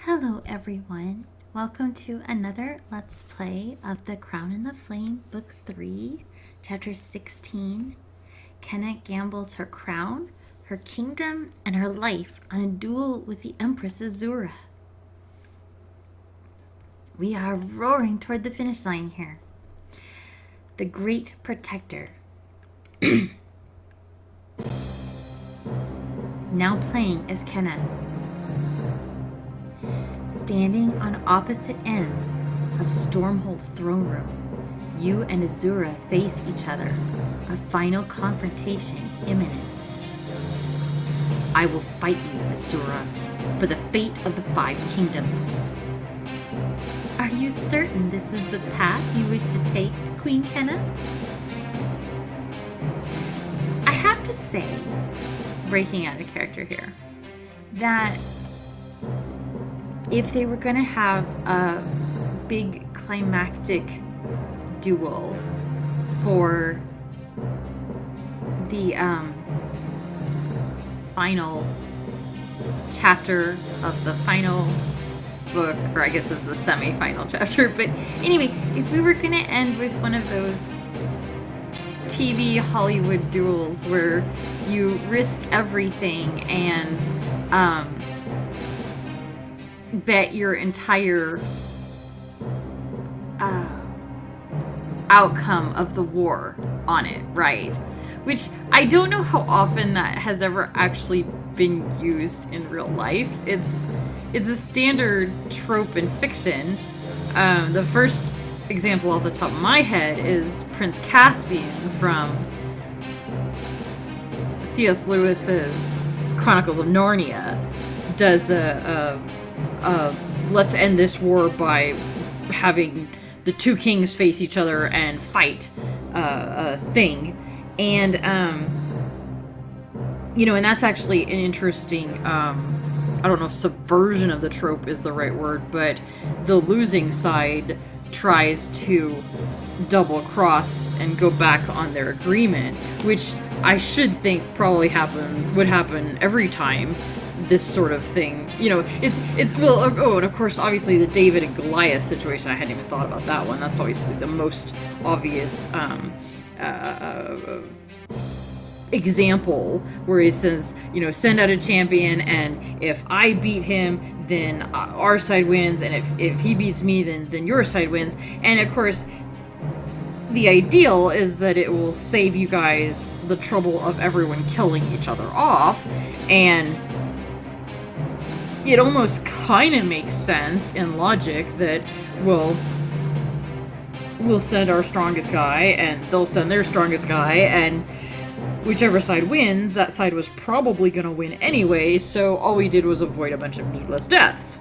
Hello everyone, welcome to another Let's Play of The Crown and the Flame, Book 3, Chapter 16. Kenna gambles her crown, her kingdom, and her life on a duel with the Empress Asura. We are roaring toward the finish line here. The Great Protector. Now playing as Kenna. Standing on opposite ends of Stormhold's throne room, you and Asura face each other, a final confrontation imminent. I will fight you, Asura, for the fate of the Five Kingdoms. Are you certain this is the path you wish to take, Queen Kenna? I have to say, breaking out of character here, that if they were going to have a big climactic duel for the final chapter of the final book, or I guess it's the semi-final chapter, but anyway, if we were going to end with one of those TV Hollywood duels where you risk everything and bet your entire outcome of the war on it, right? Which I don't know how often that has ever actually been used in real life. It's a standard trope in fiction. The first example off the top of my head is Prince Caspian from C.S. Lewis's Chronicles of Narnia. Does a let's end this war by having the two kings face each other and fight thing. And, and that's actually an interesting, I don't know if subversion of the trope is the right word, but the losing side tries to double cross and go back on their agreement, which I should think probably would happen every time this sort of thing, it's well, oh, and of course, obviously the David and Goliath situation, I hadn't even thought about that one. That's obviously the most obvious example, where he says, send out a champion, and if I beat him, then our side wins, and if he beats me, then your side wins. And of course, the ideal is that it will save you guys the trouble of everyone killing each other off, and it almost kind of makes sense in logic that, well, we'll send our strongest guy, and they'll send their strongest guy, and whichever side wins, that side was probably going to win anyway, so all we did was avoid a bunch of needless deaths.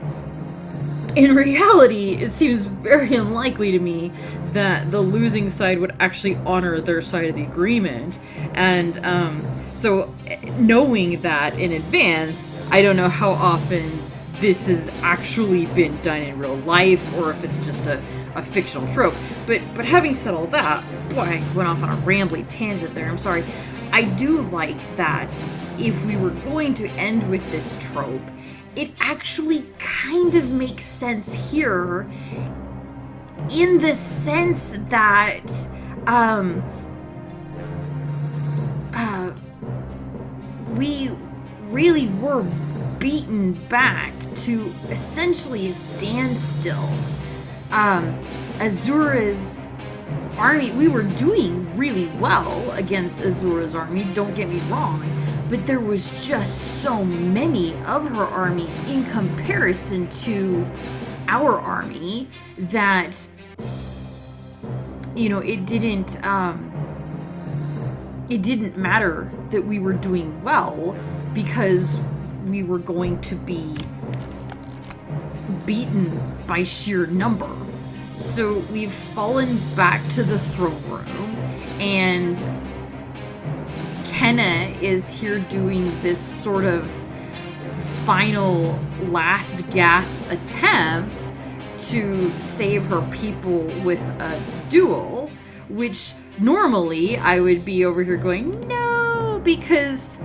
In reality, it seems very unlikely to me that the losing side would actually honor their side of the agreement, and so knowing that in advance, I don't know how often this has actually been done in real life, or if it's just a fictional trope. But having said all that, boy, I went off on a rambly tangent there, I'm sorry. I do like that if we were going to end with this trope, it actually kind of makes sense here, in the sense that we really were beaten back to essentially a standstill. Azura's army, we were doing really well against Azura's army, don't get me wrong, but there was just so many of her army in comparison to our army that, it didn't matter that we were doing well, because we were going to be beaten by sheer number. So we've fallen back to the throne room, and Kenna is here doing this sort of final last gasp attempt to save her people with a duel, which normally I would be over here going, no, because,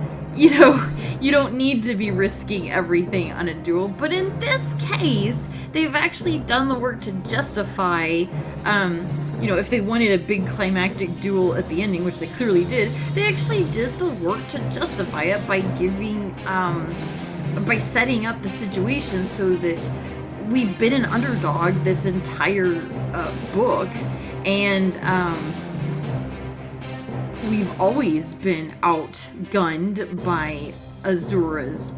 You don't need to be risking everything on a duel. But in this case, they've actually done the work to justify, if they wanted a big climactic duel at the ending, which they clearly did, they actually did the work to justify it by by setting up the situation so that we've been an underdog this entire book, and we've always been outgunned by Asura's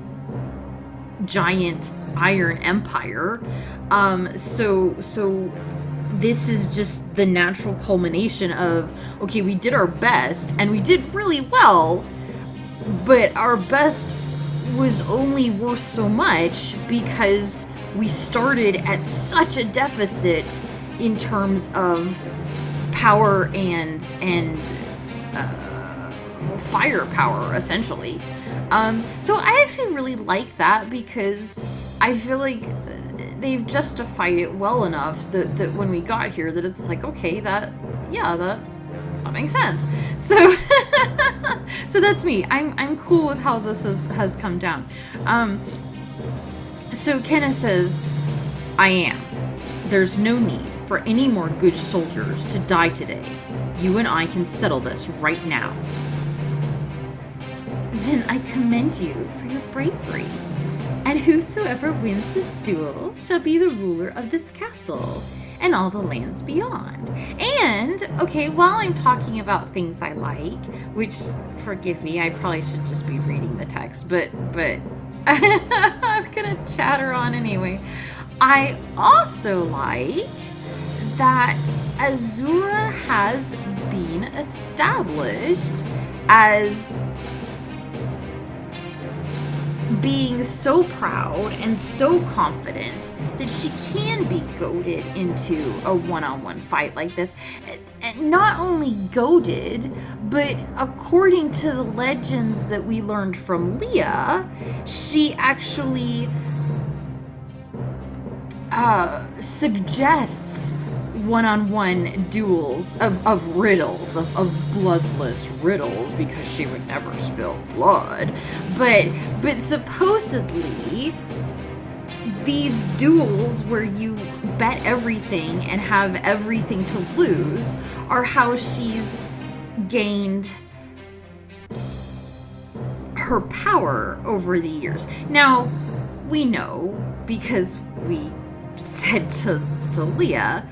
giant iron empire. So this is just the natural culmination of, okay, we did our best and we did really well, but our best was only worth so much because we started at such a deficit in terms of power and firepower, essentially. So I actually really like that because I feel like they've justified it well enough that when we got here, that it's like, okay, that makes sense. So so that's me. I'm cool with how this has come down. So Kenna says, I am. There's no need for any more good soldiers to die today. You and I can settle this right now. Then I commend you for your bravery. And whosoever wins this duel shall be the ruler of this castle and all the lands beyond. And, okay, while I'm talking about things I like, which, forgive me, I probably should just be reading the text, but I'm gonna chatter on anyway. I also like that Asura has been established as being so proud and so confident that she can be goaded into a one-on-one fight like this. And not only goaded, but according to the legends that we learned from Leah, she actually suggests one-on-one duels of riddles, of bloodless riddles, because she would never spill blood. But supposedly, these duels where you bet everything and have everything to lose are how she's gained her power over the years. Now, we know, because we said to Leah,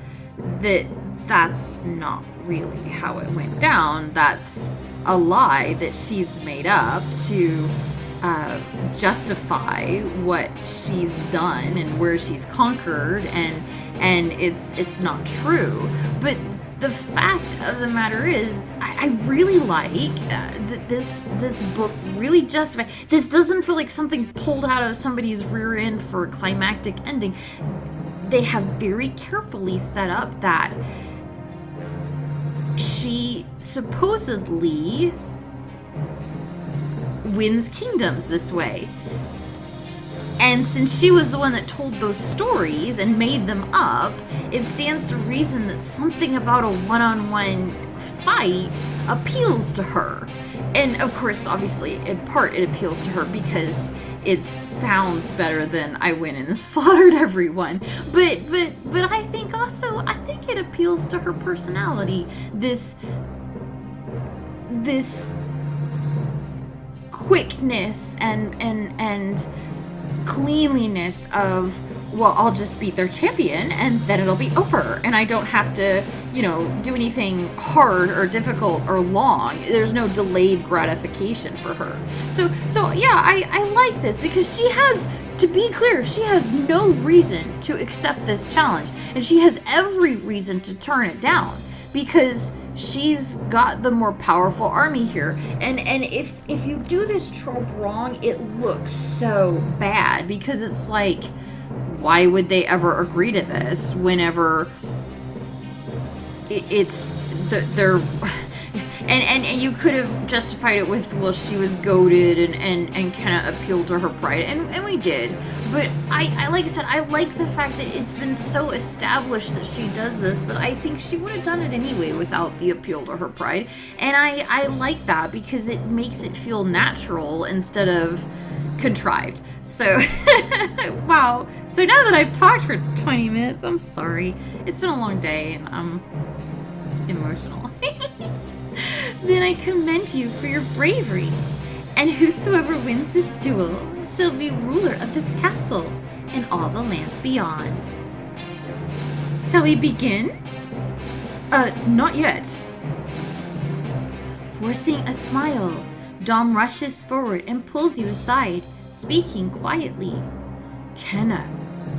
that's not really how it went down. That's a lie that she's made up to justify what she's done and where she's conquered, and it's not true. But the fact of the matter is, I really like that this book really justifies. This doesn't feel like something pulled out of somebody's rear end for a climactic ending. They have very carefully set up that she supposedly wins kingdoms this way. And since she was the one that told those stories and made them up, it stands to reason that something about a one-on-one fight appeals to her. And of course, obviously, in part it appeals to her because it sounds better than I went in and slaughtered everyone. But I think also, it appeals to her personality. This quickness and cleanliness of, well, I'll just beat their champion and then it'll be over, and I don't have to, do anything hard or difficult or long. There's no delayed gratification for her. So yeah, I like this because she has, to be clear, she has no reason to accept this challenge, and she has every reason to turn it down because she's got the more powerful army here. And if you do this trope wrong, it looks so bad because it's like, why would they ever agree to this whenever it's they're and you could have justified it with, well, she was goaded and kind of appealed to her pride, and we did. But I like I said, I like the fact that it's been so established that she does this that I think she would have done it anyway without the appeal to her pride. And I like that because it makes it feel natural instead of contrived. So, wow. So now that I've talked for 20 minutes, I'm sorry. It's been a long day and I'm emotional. Then I commend you for your bravery. And whosoever wins this duel shall be ruler of this castle and all the lands beyond. Shall we begin? Not yet. Forcing a smile, Dom rushes forward and pulls you aside, speaking quietly. Kenna,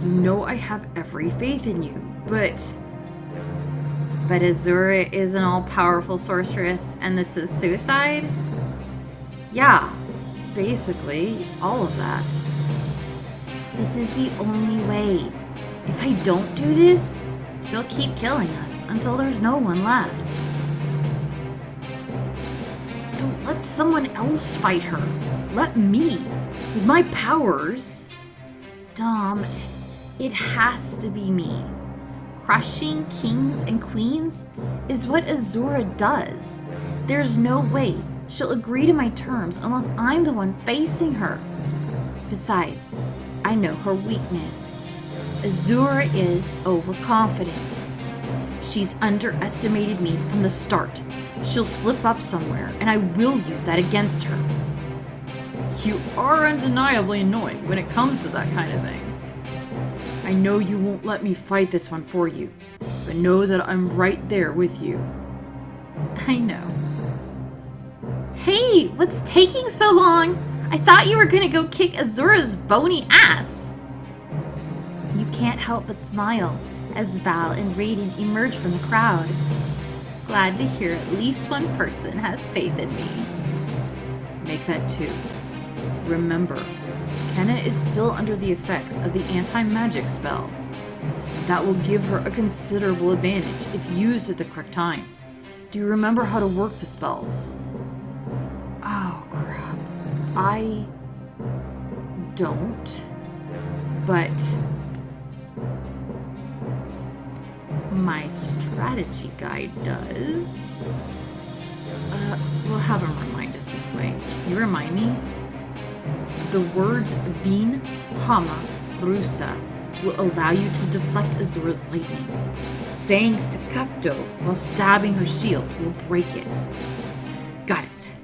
you know I have every faith in you, but Asura is an all-powerful sorceress and this is suicide? Yeah, basically, all of that. This is the only way. If I don't do this, she'll keep killing us until there's no one left. So let someone else fight her. Let me. With my powers. Dom, it has to be me. Crushing kings and queens is what Asura does. There's no way she'll agree to my terms unless I'm the one facing her. Besides, I know her weakness. Asura is overconfident. She's underestimated me from the start. She'll slip up somewhere, and I will use that against her. You are undeniably annoying when it comes to that kind of thing. I know you won't let me fight this one for you, but know that I'm right there with you. I know. Hey, what's taking so long? I thought you were gonna go kick Azura's bony ass. You can't help but smile as Val and Raiden emerge from the crowd. Glad to hear at least one person has faith in me. Make that two. Remember, Kenna is still under the effects of the anti-magic spell. That will give her a considerable advantage if used at the correct time. Do you remember how to work the spells? Oh, crap. I don't. But my strategy guide does. We'll have him remind us anyway. Can you remind me? The words Vin, Hama, Rusa will allow you to deflect Azura's lightning. Saying Sakakto while stabbing her shield will break it. Got it.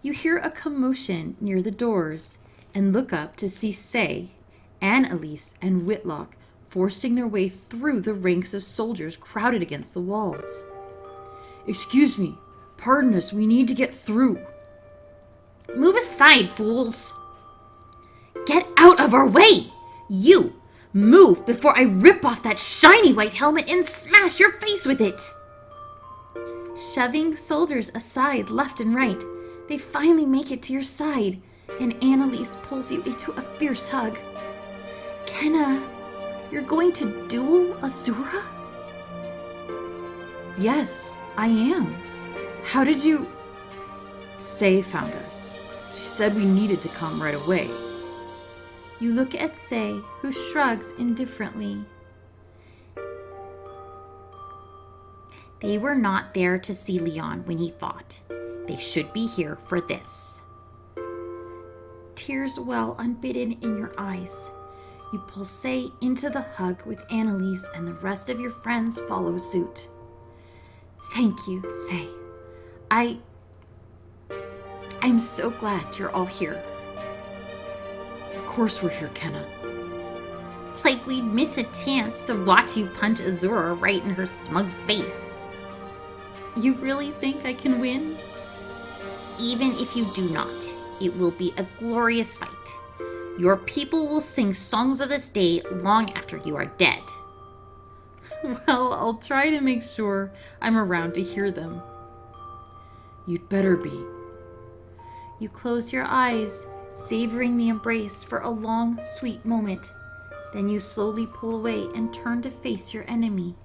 You hear a commotion near the doors and look up to see Say, Annalise, and Whitlock forcing their way through the ranks of soldiers crowded against the walls. Excuse me, pardon us, we need to get through. Move aside, fools! Get out of our way! You! Move before I rip off that shiny white helmet and smash your face with it! Shoving soldiers aside left and right, they finally make it to your side, and Annalise pulls you into a fierce hug. Kenna, you're going to duel Asura? Yes, I am. How did you... Say found us. She said we needed to come right away. You look at Say, who shrugs indifferently. They were not there to see Leon when he fought. They should be here for this. Tears well unbidden in your eyes. You pull Say into the hug with Annalise, and the rest of your friends follow suit. Thank you, Say. I'm so glad you're all here. Of course we're here, Kenna. Like we'd miss a chance to watch you punch Asura right in her smug face. You really think I can win? Even if you do not, it will be a glorious fight. Your people will sing songs of this day long after you are dead. Well, I'll try to make sure I'm around to hear them. You'd better be. You close your eyes, savoring the embrace for a long, sweet moment. Then you slowly pull away and turn to face your enemy.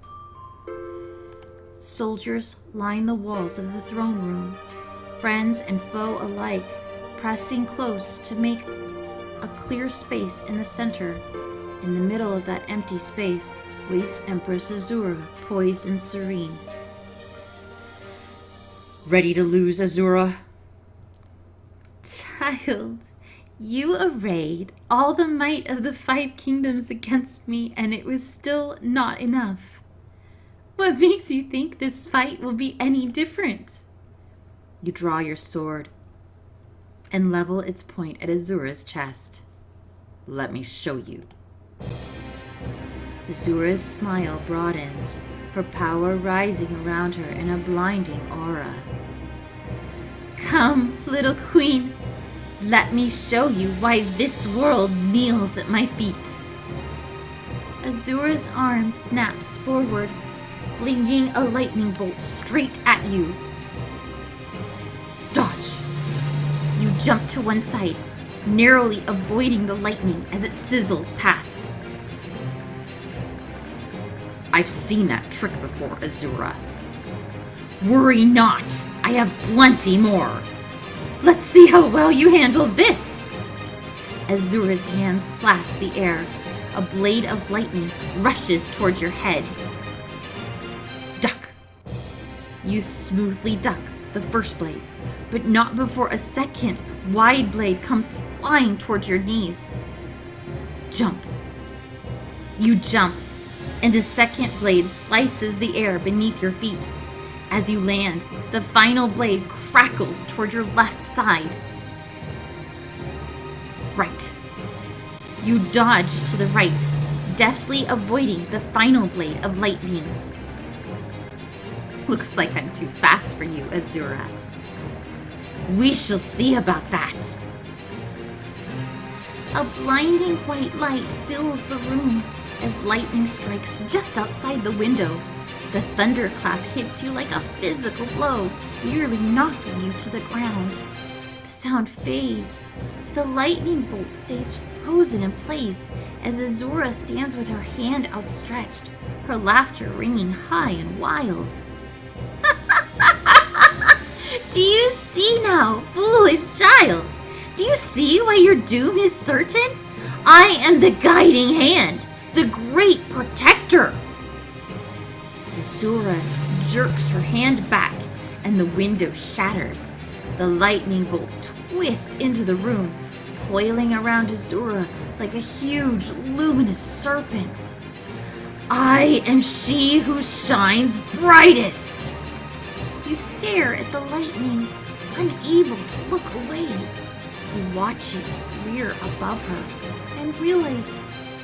Soldiers line the walls of the throne room, friends and foe alike, pressing close to make a clear space in the center. In the middle of that empty space waits Empress Asura, poised and serene. Ready to lose, Asura? Child, you arrayed all the might of the 5 kingdoms against me, and it was still not enough. What makes you think this fight will be any different? You draw your sword and level its point at Asura's chest. Let me show you. Asura's smile broadens, her power rising around her in a blinding aura. Come, little queen, let me show you why this world kneels at my feet. Asura's arm snaps forward, flinging a lightning bolt straight at you. Dodge! You jump to one side, narrowly avoiding the lightning as it sizzles past. I've seen that trick before, Asura. Worry not, I have plenty more. Let's see how well you handle this. Asura's hands slash the air. A blade of lightning rushes towards your head. Duck. You smoothly duck the first blade, but not before a second wide blade comes flying towards your knees. Jump. You jump, and the second blade slices the air beneath your feet. As you land, the final blade crackles toward your left side. Right. You dodge to the right, deftly avoiding the final blade of lightning. Looks like I'm too fast for you, Asura. We shall see about that. A blinding white light fills the room as lightning strikes just outside the window. The thunderclap hits you like a physical blow, nearly knocking you to the ground. The sound fades, but the lightning bolt stays frozen in place as Asura stands with her hand outstretched, her laughter ringing high and wild. Do you see now, foolish child? Do you see why your doom is certain? I am the guiding hand, the great protector. Asura jerks her hand back, and the window shatters. The lightning bolt twists into the room, coiling around Asura like a huge, luminous serpent. I am she who shines brightest. You stare at the lightning, unable to look away. You watch it rear above her and realize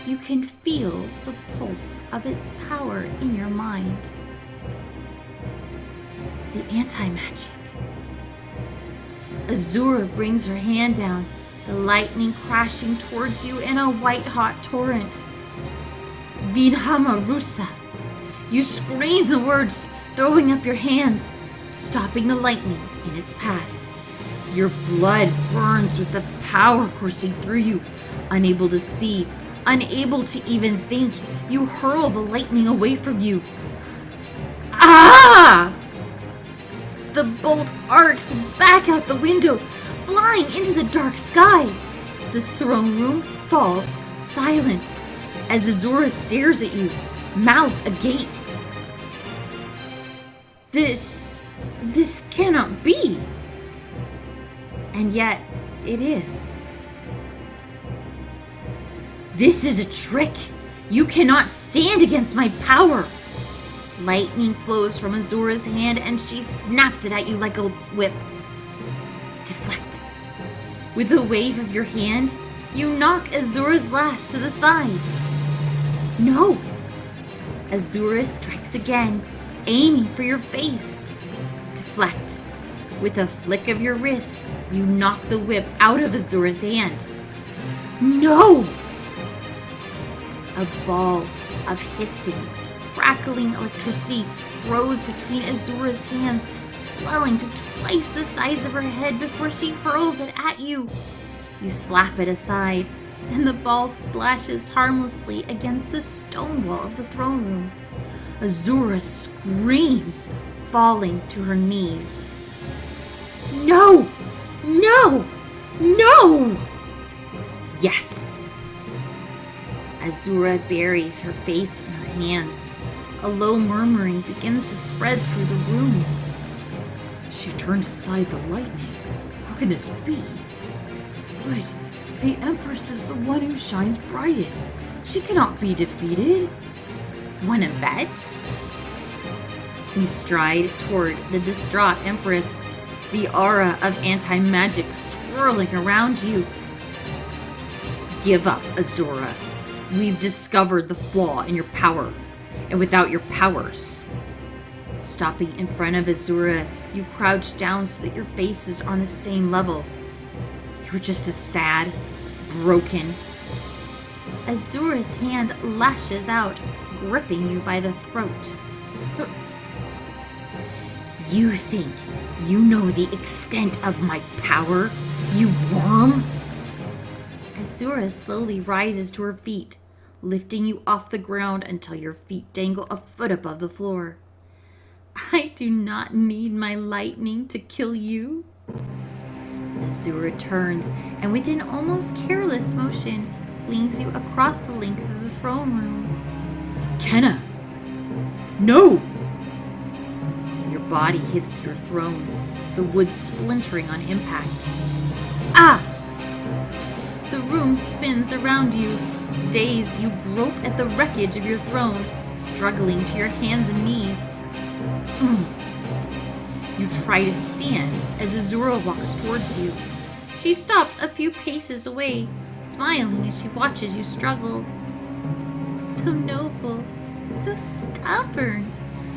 you can feel the pulse of its power in your mind. The anti-magic. Asura brings her hand down, the lightning crashing towards you in a white-hot torrent. Vinhama Rusa. You scream the words, throwing up your hands, stopping the lightning in its path. Your blood burns with the power coursing through you. Unable to see, unable to even think, you hurl the lightning away from you. Ah! The bolt arcs back out the window, flying into the dark sky. The throne room falls silent as Asura stares at you, mouth agape. This cannot be. And yet, it is. This is a trick. You cannot stand against my power. Lightning flows from Asura's hand and she snaps it at you like a whip. Deflect. With a wave of your hand, you knock Asura's lash to the side. No. Asura strikes again, aiming for your face. Deflect. With a flick of your wrist, you knock the whip out of Asura's hand. No! A ball of hissing, crackling electricity grows between Asura's hands, swelling to twice the size of her head before she hurls it at you. You slap it aside, and the ball splashes harmlessly against the stone wall of the throne room. Asura screams, falling to her knees. No! No! No! Yes! Asura buries her face in her hands. A low murmuring begins to spread through the room. She turned aside the lightning. How can this be? But the Empress is the one who shines brightest. She cannot be defeated. Wanna bet? You stride toward the distraught Empress, the aura of anti-magic swirling around you. Give up, Asura. We've discovered the flaw in your power, and without your powers. Stopping in front of Asura, you crouch down so that your faces are on the same level. You're just as sad, broken. Azura's hand lashes out, gripping you by the throat. You think you know the extent of my power, you worm? Asura slowly rises to her feet, lifting you off the ground until your feet dangle a foot above the floor. I do not need my lightning to kill you. Asura turns and with an almost careless motion flings you across the length of the throne room. Kenna! No! Your body hits your throne, the wood splintering on impact. Ah! The room spins around you. Dazed, you grope at the wreckage of your throne, struggling to your hands and knees. You try to stand as Asura walks towards you. She stops a few paces away, smiling as she watches you struggle. So noble, so stubborn.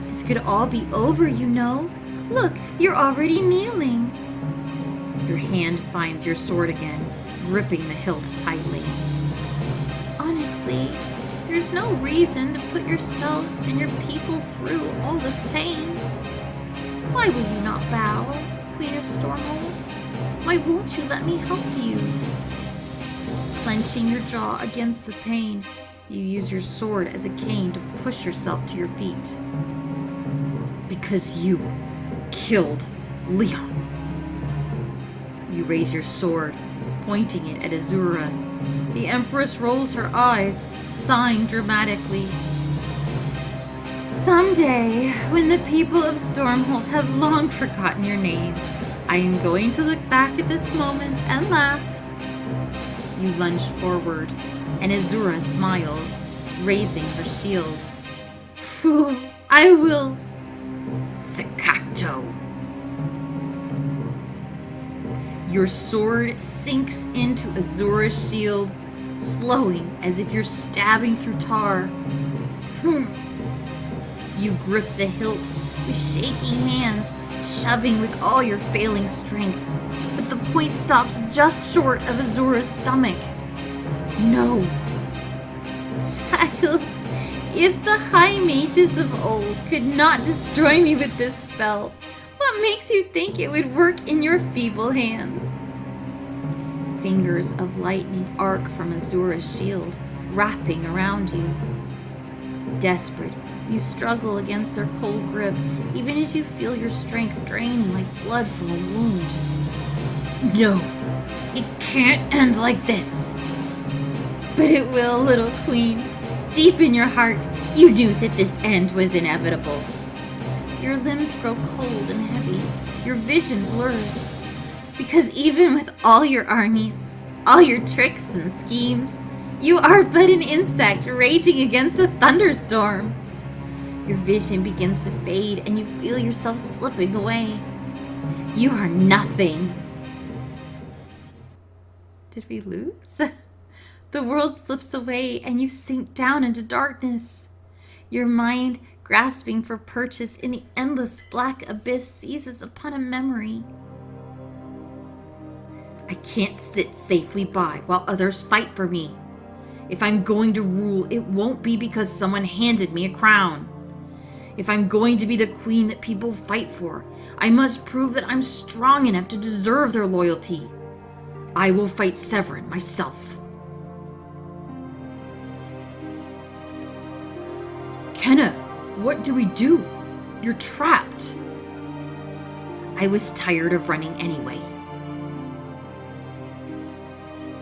This could all be over, you know. Look, you're already kneeling. Your hand finds your sword again, gripping the hilt tightly. Honestly, there's no reason to put yourself and your people through all this pain. Why will you not bow, Queen of Stormhold? Why won't you let me help you? Clenching your jaw against the pain, you use your sword as a cane to push yourself to your feet. Because you killed Leon. You raise your sword, pointing it at Asura. The Empress rolls her eyes, sighing dramatically. Someday, when the people of Stormhold have long forgotten your name, I am going to look back at this moment and laugh. You lunge forward, and Asura smiles, raising her shield. Fool, I will... Staccato. Your sword sinks into Asura's shield, slowing as if you're stabbing through tar. You grip the hilt with shaking hands, shoving with all your failing strength, but the point stops just short of Asura's stomach. No. Child, if the high mages of old could not destroy me with this spell, what makes you think it would work in your feeble hands? Fingers of lightning arc from Asura's shield, wrapping around you. Desperate, you struggle against their cold grip, even as you feel your strength draining like blood from a wound. No, it can't end like this. But it will, little queen. Deep in your heart, you knew that this end was inevitable. Your limbs grow cold and heavy. Your vision blurs. Because even with all your armies, all your tricks and schemes, you are but an insect raging against a thunderstorm. Your vision begins to fade and you feel yourself slipping away. You are nothing. Did we lose? The world slips away and you sink down into darkness. Your mind, grasping for purchase in the endless black abyss, seizes upon a memory. I can't sit safely by while others fight for me. If I'm going to rule, it won't be because someone handed me a crown. If I'm going to be the queen that people fight for, I must prove that I'm strong enough to deserve their loyalty. I will fight Severin myself. Kenna, what do we do? You're trapped. I was tired of running anyway.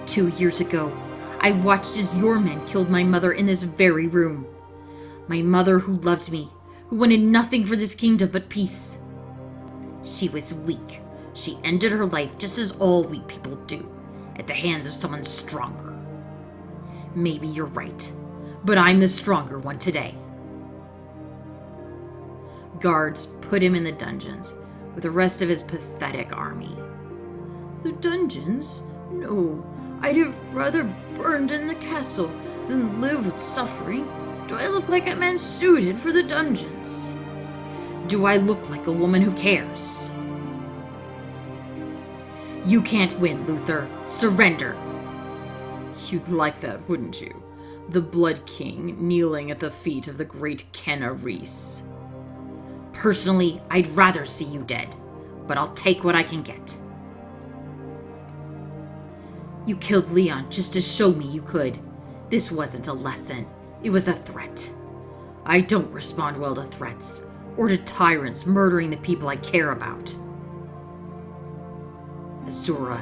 2 years ago, I watched as your men killed my mother in this very room. My mother who loved me, who wanted nothing for this kingdom but peace. She was weak. She ended her life just as all weak people do, at the hands of someone stronger. Maybe you're right, but I'm the stronger one today. Guards put him in the dungeons with the rest of his pathetic army. The dungeons? No, I'd have rather burned in the castle than live with suffering. Do I look like a man suited for the dungeons? Do I look like a woman who cares? You can't win, Luther. Surrender. You'd like that, wouldn't you? The Blood King kneeling at the feet of the great Kenna Reese. Personally, I'd rather see you dead, but I'll take what I can get. You killed Leon just to show me you could. This wasn't a lesson. It was a threat. I don't respond well to threats, or to tyrants murdering the people I care about. Asura,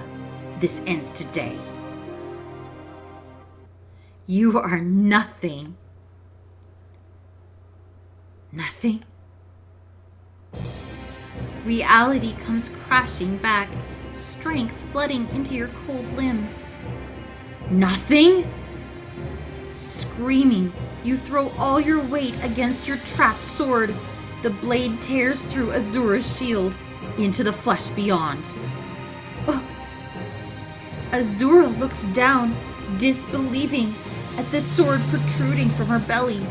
this ends today. You are nothing. Nothing? Reality comes crashing back, strength flooding into your cold limbs. Nothing? Screaming, you throw all your weight against your trapped sword. The blade tears through Azura's shield into the flesh beyond. Oh. Azura looks down, disbelieving, at the sword protruding from her belly.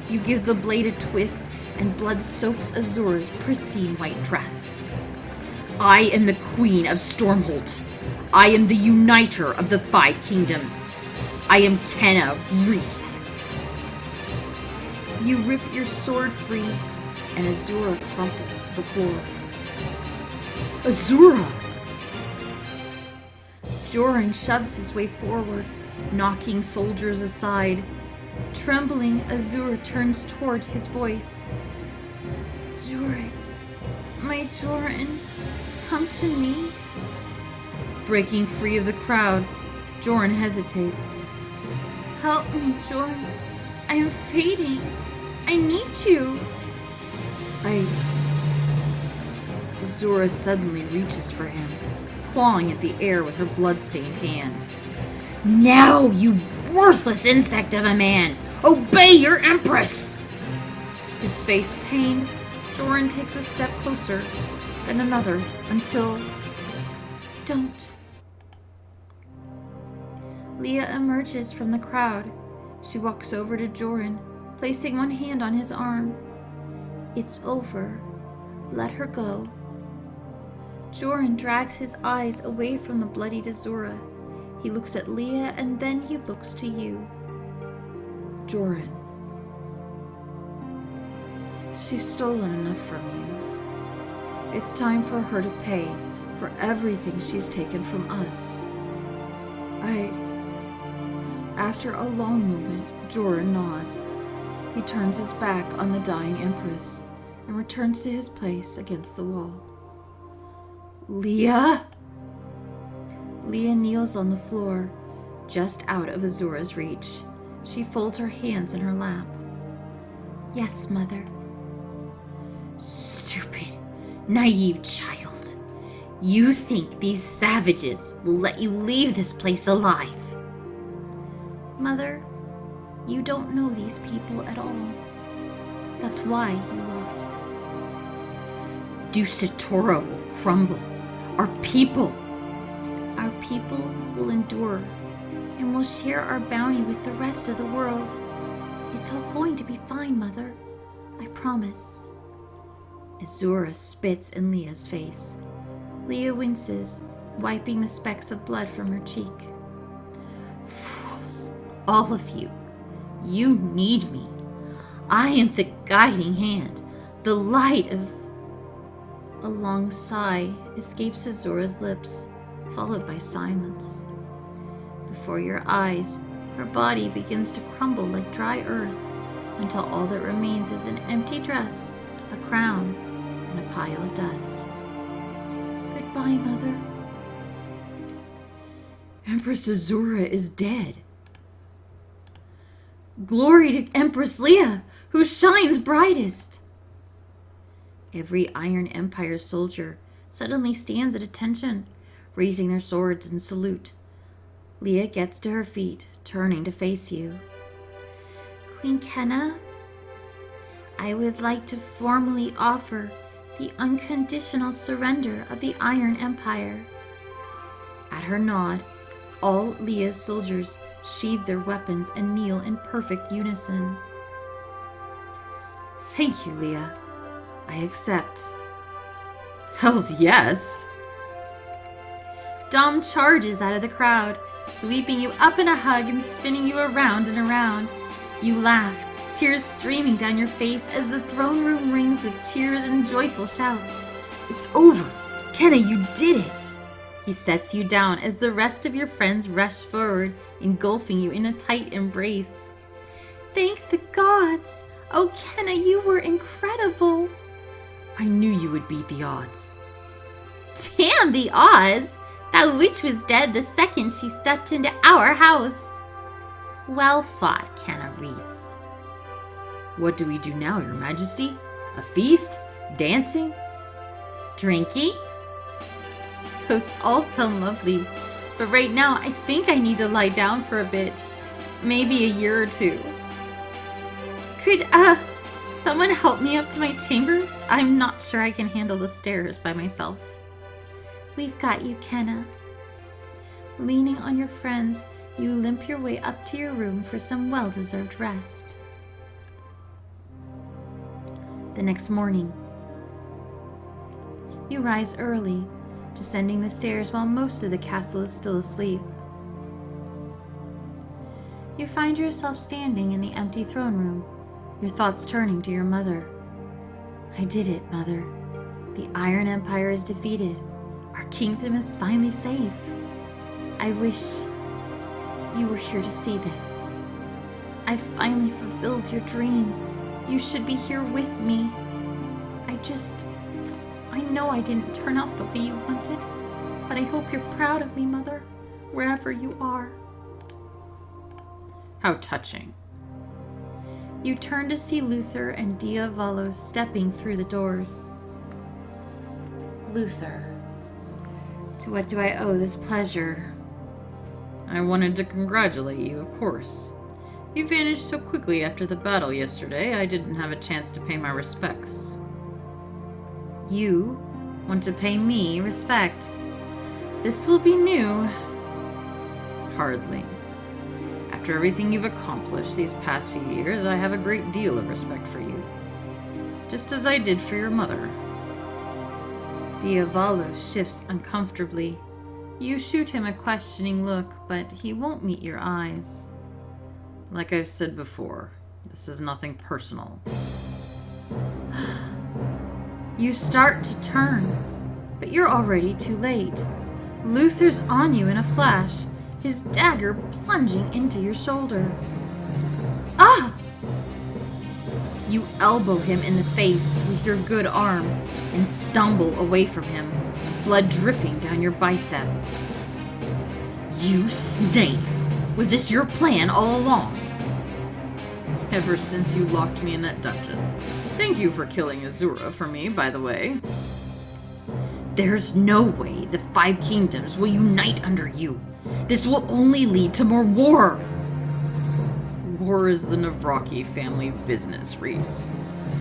You give the blade a twist, and blood soaks Azura's pristine white dress. I am the Queen of Stormholt. I am the uniter of the 5 kingdoms. I am Kenna Reese. You rip your sword free, and Asura crumples to the floor. Asura! Joran shoves his way forward, knocking soldiers aside. Trembling, Asura turns toward his voice. Joran, my Joran, come to me. Breaking free of the crowd, Joran hesitates. Help me, Joran. I am fading. I need you. Asura suddenly reaches for him, clawing at the air with her blood-stained hand. Now, you worthless insect of a man! Obey your Empress! His face pained, Joran takes a step closer, then another, until... Don't. Leah emerges from the crowd. She walks over to Joran, placing one hand on his arm. It's over. Let her go. Joran drags his eyes away from the bloodied Asura. He looks at Leah and then he looks to you. Joran. She's stolen enough from you. It's time for her to pay for everything she's taken from us. After a long moment, Joran nods. He turns his back on the dying Empress and returns to his place against the wall. Leah? Leah kneels on the floor, just out of Azura's reach. She folds her hands in her lap. Yes, Mother. Stupid, naive child. You think these savages will let you leave this place alive? Mother, you don't know these people at all. That's why you lost. Dusatora will crumble. Our people will endure, and will share our bounty with the rest of the world. It's all going to be fine, Mother. I promise. Asura spits in Leah's face. Leah winces, wiping the specks of blood from her cheek. Fools, all of you. You need me. I am the guiding hand, the light of... A long sigh escapes Azura's lips, followed by silence. Before your eyes, her body begins to crumble like dry earth, until all that remains is an empty dress, a crown, and a pile of dust. Goodbye, Mother. Empress Asura is dead. Glory to Empress Leah, who shines brightest. Every Iron Empire soldier suddenly stands at attention, raising their swords in salute. Leah gets to her feet, turning to face you. Queen Kenna, I would like to formally offer the unconditional surrender of the Iron Empire. At her nod, all Leah's soldiers sheathe their weapons and kneel in perfect unison. Thank you, Leah. I accept. Hells yes! Dom charges out of the crowd, sweeping you up in a hug and spinning you around and around. You laugh, tears streaming down your face as the throne room rings with cheers and joyful shouts. It's over! Kenna, you did it! He sets you down as the rest of your friends rush forward, engulfing you in a tight embrace. Thank the gods! Oh, Kenna, you were incredible! I knew you would beat the odds. Damn the odds! That witch was dead the second she stepped into our house. Well fought, Kenna Reese. What do we do now, Your Majesty? A feast? Dancing? Drinking? Those all sound lovely, but right now I think I need to lie down for a bit. Maybe a year or two. Could, someone help me up to my chambers? I'm not sure I can handle the stairs by myself. We've got you, Kenna. Leaning on your friends, you limp your way up to your room for some well-deserved rest. The next morning, you rise early, descending the stairs while most of the castle is still asleep. You find yourself standing in the empty throne room, your thoughts turning to your mother. I did it, Mother. The Iron Empire is defeated. Our kingdom is finally safe. I wish you were here to see this. I finally fulfilled your dream. You should be here with me. I know I didn't turn out the way you wanted, but I hope you're proud of me, Mother, wherever you are. How touching. You turn to see Luther and Diavalos stepping through the doors. Luther, to what do I owe this pleasure? I wanted to congratulate you, of course. You vanished so quickly after the battle yesterday, I didn't have a chance to pay my respects. You want to pay me respect. This will be new. Hardly. After everything you've accomplished these past few years, I have a great deal of respect for you. Just as I did for your mother. Diavalos shifts uncomfortably. You shoot him a questioning look, but he won't meet your eyes. Like I've said before, this is nothing personal. You start to turn, but you're already too late. Luther's on you in a flash, his dagger plunging into your shoulder. Ah! You elbow him in the face with your good arm and stumble away from him, blood dripping down your bicep. You snake! Was this your plan all along? Ever since you locked me in that dungeon. Thank you for killing Asura for me, by the way. There's no way the Five Kingdoms will unite under you. This will only lead to more war. War is the Navraki family business, Reese.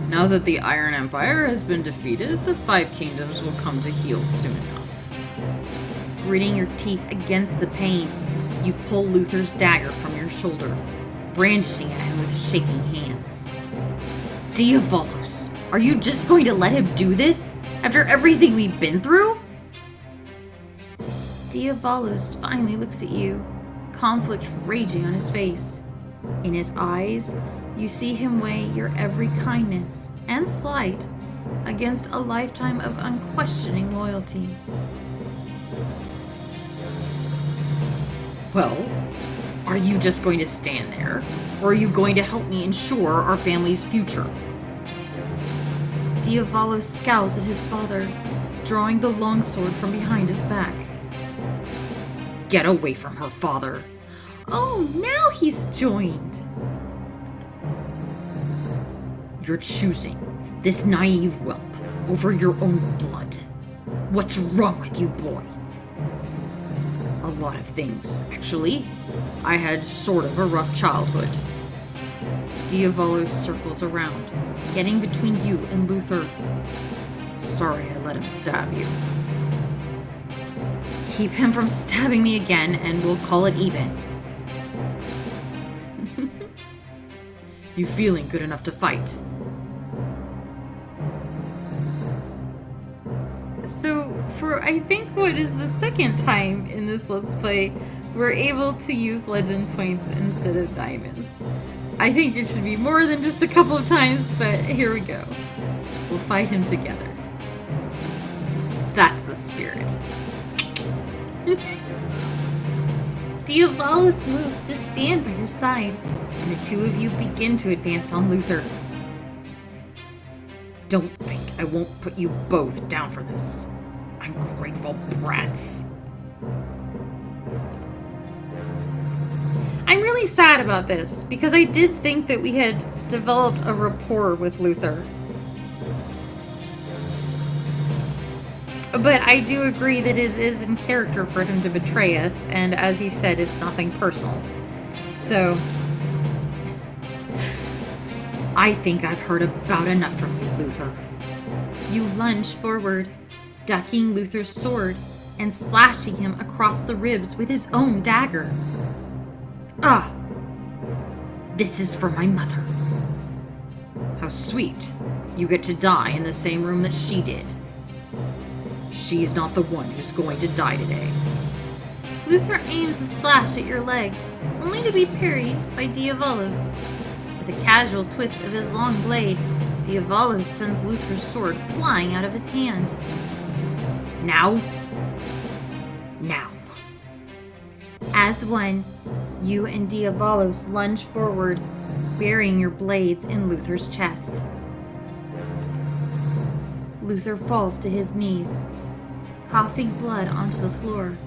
Now that the Iron Empire has been defeated, the Five Kingdoms will come to heel soon enough. Gritting your teeth against the pain, you pull Luther's dagger from your shoulder, brandishing at him with shaking hands. Diavalos, are you just going to let him do this? After everything we've been through? Diavalos finally looks at you, conflict raging on his face. In his eyes, you see him weigh your every kindness and slight against a lifetime of unquestioning loyalty. Well, are you just going to stand there, or are you going to help me ensure our family's future? Diavalos scowls at his father, drawing the longsword from behind his back. Get away from her, father! Oh, now he's joined! You're choosing this naive whelp over your own blood. What's wrong with you, boy? A lot of things, actually. I had sort of a rough childhood. Diavalos circles around, getting between you and Luther. Sorry I let him stab you. Keep him from stabbing me again, and we'll call it even. You feeling good enough to fight? So, for I think what is the second time in this Let's Play, we're able to use legend points instead of diamonds. I think it should be more than just a couple of times, but here we go. We'll fight him together. That's the spirit. Diavalos moves to stand by your side, and the two of you begin to advance on Luther. Don't think I won't put you both down for this. Ungrateful brats. I'm really sad about this, because I did think that we had developed a rapport with Luther. But I do agree that it is in character for him to betray us, and as he said, it's nothing personal. So, I think I've heard about enough from you, Luther. You lunge forward, ducking Luther's sword and slashing him across the ribs with his own dagger. Ah! This is for my mother. How sweet. You get to die in the same room that she did. She's not the one who's going to die today. Luther aims a slash at your legs, only to be parried by Diavalos. With a casual twist of his long blade, Diavalos sends Luther's sword flying out of his hand. Now? Now. As one, you and Diavalos lunge forward, burying your blades in Luther's chest. Luther falls to his knees, coughing blood onto the floor,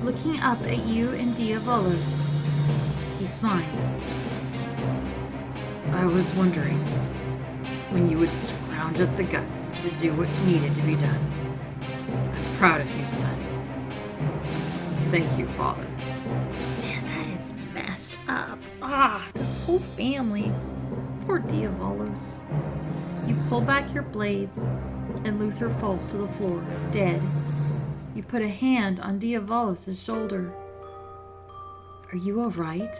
looking up at you and Diavalos. He smiles. I was wondering when you would scrounge up the guts to do what needed to be done. I'm proud of you, son. Thank you, Father. Man, that is messed up. This whole family. Poor Diavalos. You pull back your blades, and Luther falls to the floor, dead. You put a hand on Diavalos' shoulder. Are you all right?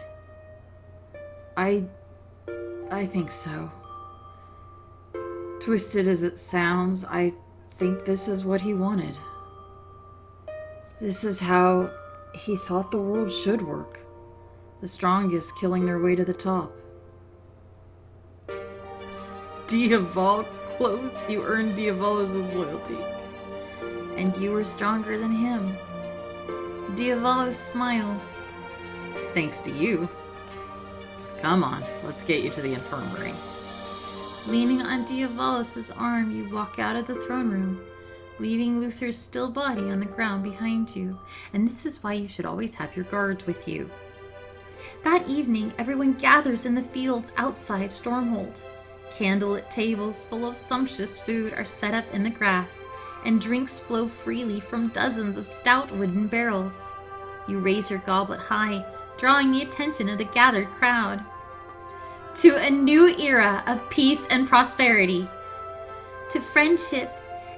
I think so. Twisted as it sounds, I think this is what he wanted. This is how he thought the world should work. The strongest killing their way to the top. Diavalos, you earned Diavalos' loyalty. And you were stronger than him. Diavalos smiles. Thanks to you. Come on, let's get you to the infirmary. Leaning on Diavalos' arm, you walk out of the throne room, leaving Luther's still body on the ground behind you. And this is why you should always have your guards with you. That evening, everyone gathers in the fields outside Stormhold. Candlelit tables full of sumptuous food are set up in the grass, and drinks flow freely from dozens of stout wooden barrels. You raise your goblet high, drawing the attention of the gathered crowd. To a new era of peace and prosperity. To friendship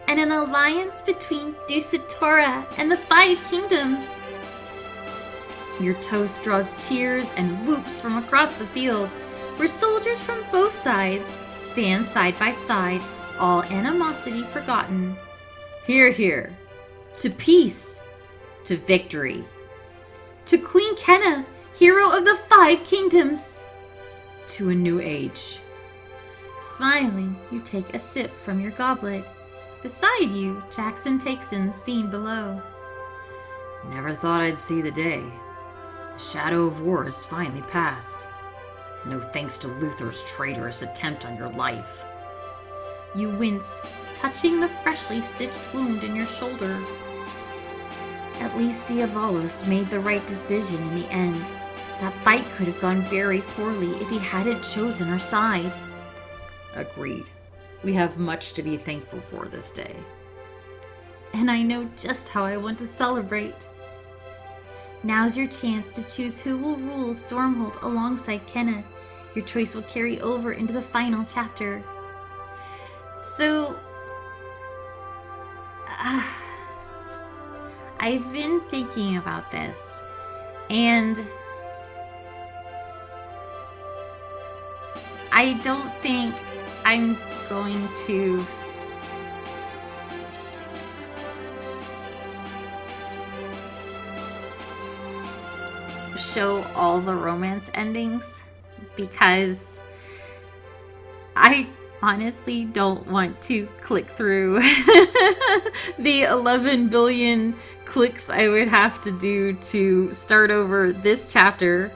and an alliance between Dusatora and the Five Kingdoms. Your toast draws cheers and whoops from across the field, where soldiers from both sides stand side by side, all animosity forgotten. Hear, hear. To peace. To victory. To Queen Kenna, hero of the Five Kingdoms. To a new age. Smiling, you take a sip from your goblet. Beside you, Jackson takes in the scene below. Never thought I'd see the day. The shadow of war has finally passed. No thanks to Luther's traitorous attempt on your life. You wince, touching the freshly stitched wound in your shoulder. At least Diavalos made the right decision in the end. That fight could have gone very poorly if he hadn't chosen our side. Agreed. We have much to be thankful for this day. And I know just how I want to celebrate. Now's your chance to choose who will rule Stormhold alongside Kenna. Your choice will carry over into the final chapter. So, I've been thinking about this, and I don't think I'm going to show all the romance endings because I honestly don't want to click through the 11 billion clicks I would have to do to start over this chapter.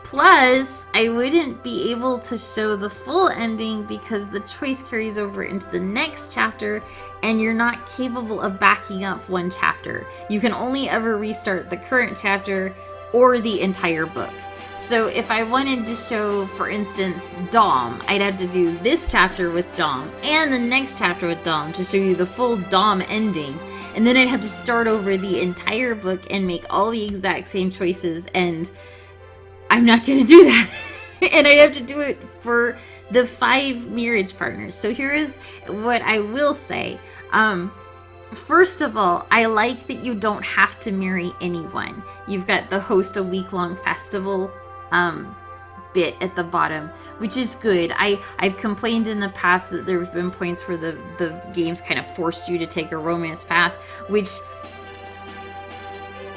Plus, I wouldn't be able to show the full ending because the choice carries over into the next chapter and you're not capable of backing up one chapter. You can only ever restart the current chapter or the entire book. So if I wanted to show, for instance, Dom, I'd have to do this chapter with Dom and the next chapter with Dom to show you the full Dom ending. And then I'd have to start over the entire book and make all the exact same choices, and I'm not going to do that. And I have to do it for the 5 marriage partners. So here is what I will say. First of all, I like that you don't have to marry anyone. You've got the host a week-long festival bit at the bottom, which is good. I've complained in the past that there have been points where the games kind of forced you to take a romance path, which,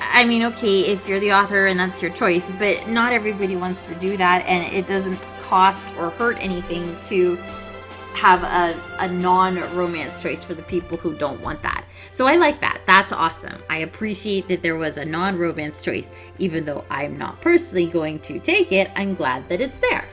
I mean, okay, if you're the author and that's your choice, but not everybody wants to do that, and it doesn't cost or hurt anything to have a non-romance choice for the people who don't want that. So I like that. That's awesome. I appreciate that there was a non-romance choice. Even though I'm not personally going to take it, I'm glad that it's there.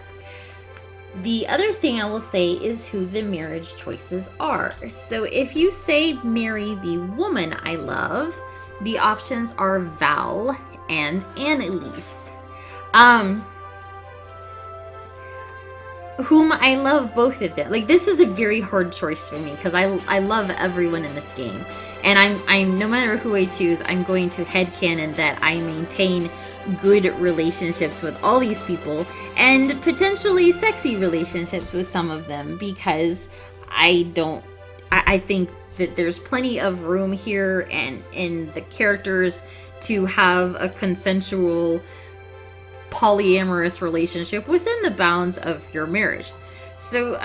The other thing I will say is who the marriage choices are. So if you say marry the woman I love, the options are Val and Annalise. Whom I love both of them. Like, this is a very hard choice for me because I love everyone in this game. And I'm no matter who I choose, I'm going to headcanon that I maintain good relationships with all these people and potentially sexy relationships with some of them, because I think that there's plenty of room here and in the characters to have a consensual polyamorous relationship within the bounds of your marriage. So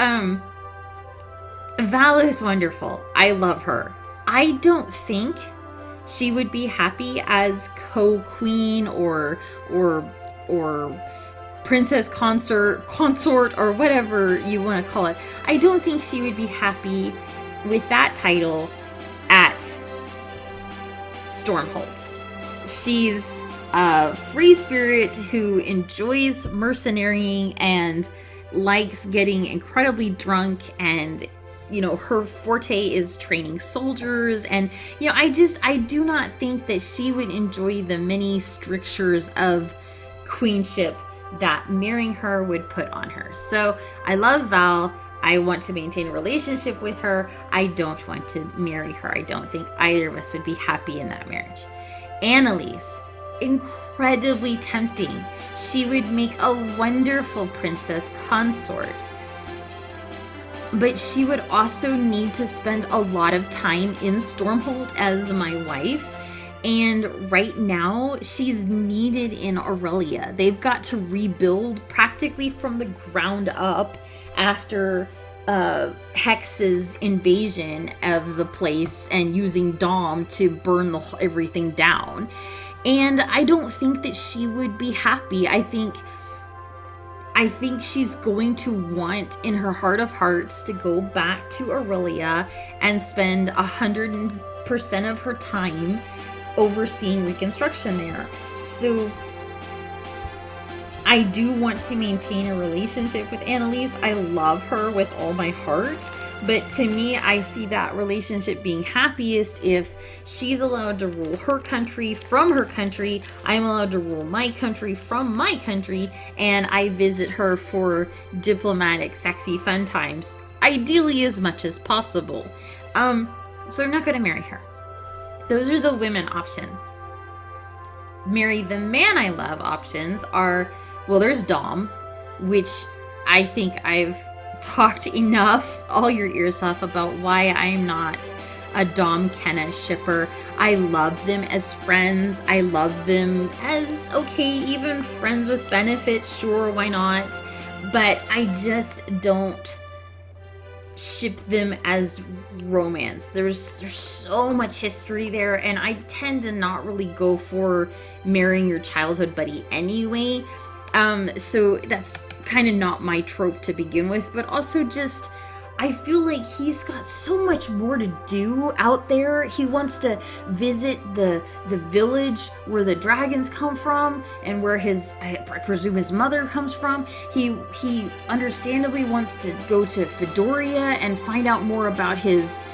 Val is wonderful. I love her. I don't think she would be happy as co-queen or princess consort or whatever you want to call it. I don't think she would be happy with that title at Stormhold. She's a free spirit who enjoys mercenarying and likes getting incredibly drunk, and her forte is training soldiers, and I do not think that she would enjoy the many strictures of queenship that marrying her would put on her. So I love Val. I want to maintain a relationship with her. I don't want to marry her. I don't think either of us would be happy in that marriage. Annalise, incredibly tempting. She would make a wonderful princess consort. But she would also need to spend a lot of time in Stormhold as my wife. And right now, she's needed in Aurelia. They've got to rebuild practically from the ground up after Hex's invasion of the place and using Dom to burn everything down. And I don't think that she would be happy. I think she's going to want, in her heart of hearts, to go back to Aurelia and spend 100% of her time overseeing reconstruction there. So I do want to maintain a relationship with Annalise. I love her with all my heart. But to me, I see that relationship being happiest if she's allowed to rule her country from her country, I'm allowed to rule my country from my country, and I visit her for diplomatic, sexy, fun times, ideally as much as possible. So I'm not going to marry her. Those are the women options. marry the man I love options are, well, there's Dom, which I think I've talked enough, all your ears off, about why I'm not a Dom Kenna shipper. I love them as friends. I love them as, okay, even friends with benefits, sure, why not? But I just don't ship them as romance. There's so much history there, and I tend to not really go for marrying your childhood buddy anyway. So that's kind of not my trope to begin with, but also just I feel like he's got so much more to do out there. He wants to visit the village where the dragons come from and where I presume his mother comes from. He understandably wants to go to Fedoria and find out more about his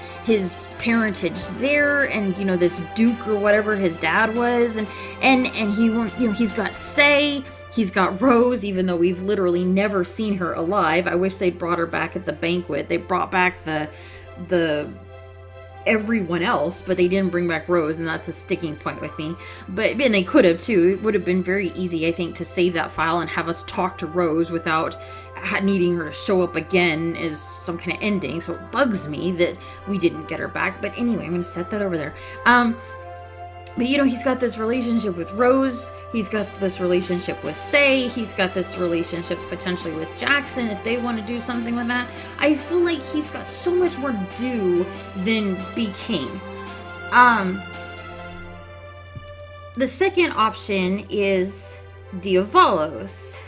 parentage there, and this duke or whatever his dad was, and he he's got Say. He's got Rose, even though we've literally never seen her alive. I wish they'd brought her back at the banquet. They brought back the everyone else, but they didn't bring back Rose, and that's a sticking point with me. And they could have too. It would have been very easy, I think, to save that file and have us talk to Rose without needing her to show up again as some kind of ending. So it bugs me that we didn't get her back. But anyway, I'm going to set that over there. But he's got this relationship with Rose, he's got this relationship with Say, he's got this relationship potentially with Jackson if they want to do something with that. I feel like he's got so much more to do than be king. The second option is Diavalos.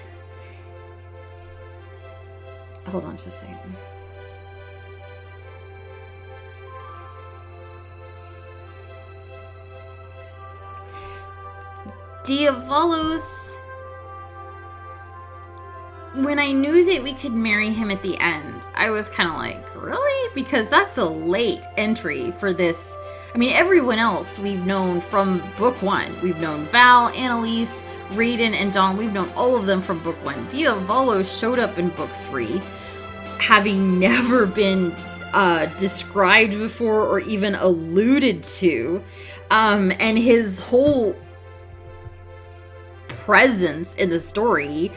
Hold on just a second. Diavalos, when I knew that we could marry him at the end, I was kind of like, really? Because that's a late entry for this. I mean, everyone else we've known from book 1. We've known Val, Annalise, Raiden, and Dawn. We've known all of them from book 1. Diavalos showed up in book 3, having never been described before or even alluded to. And his whole presence in the story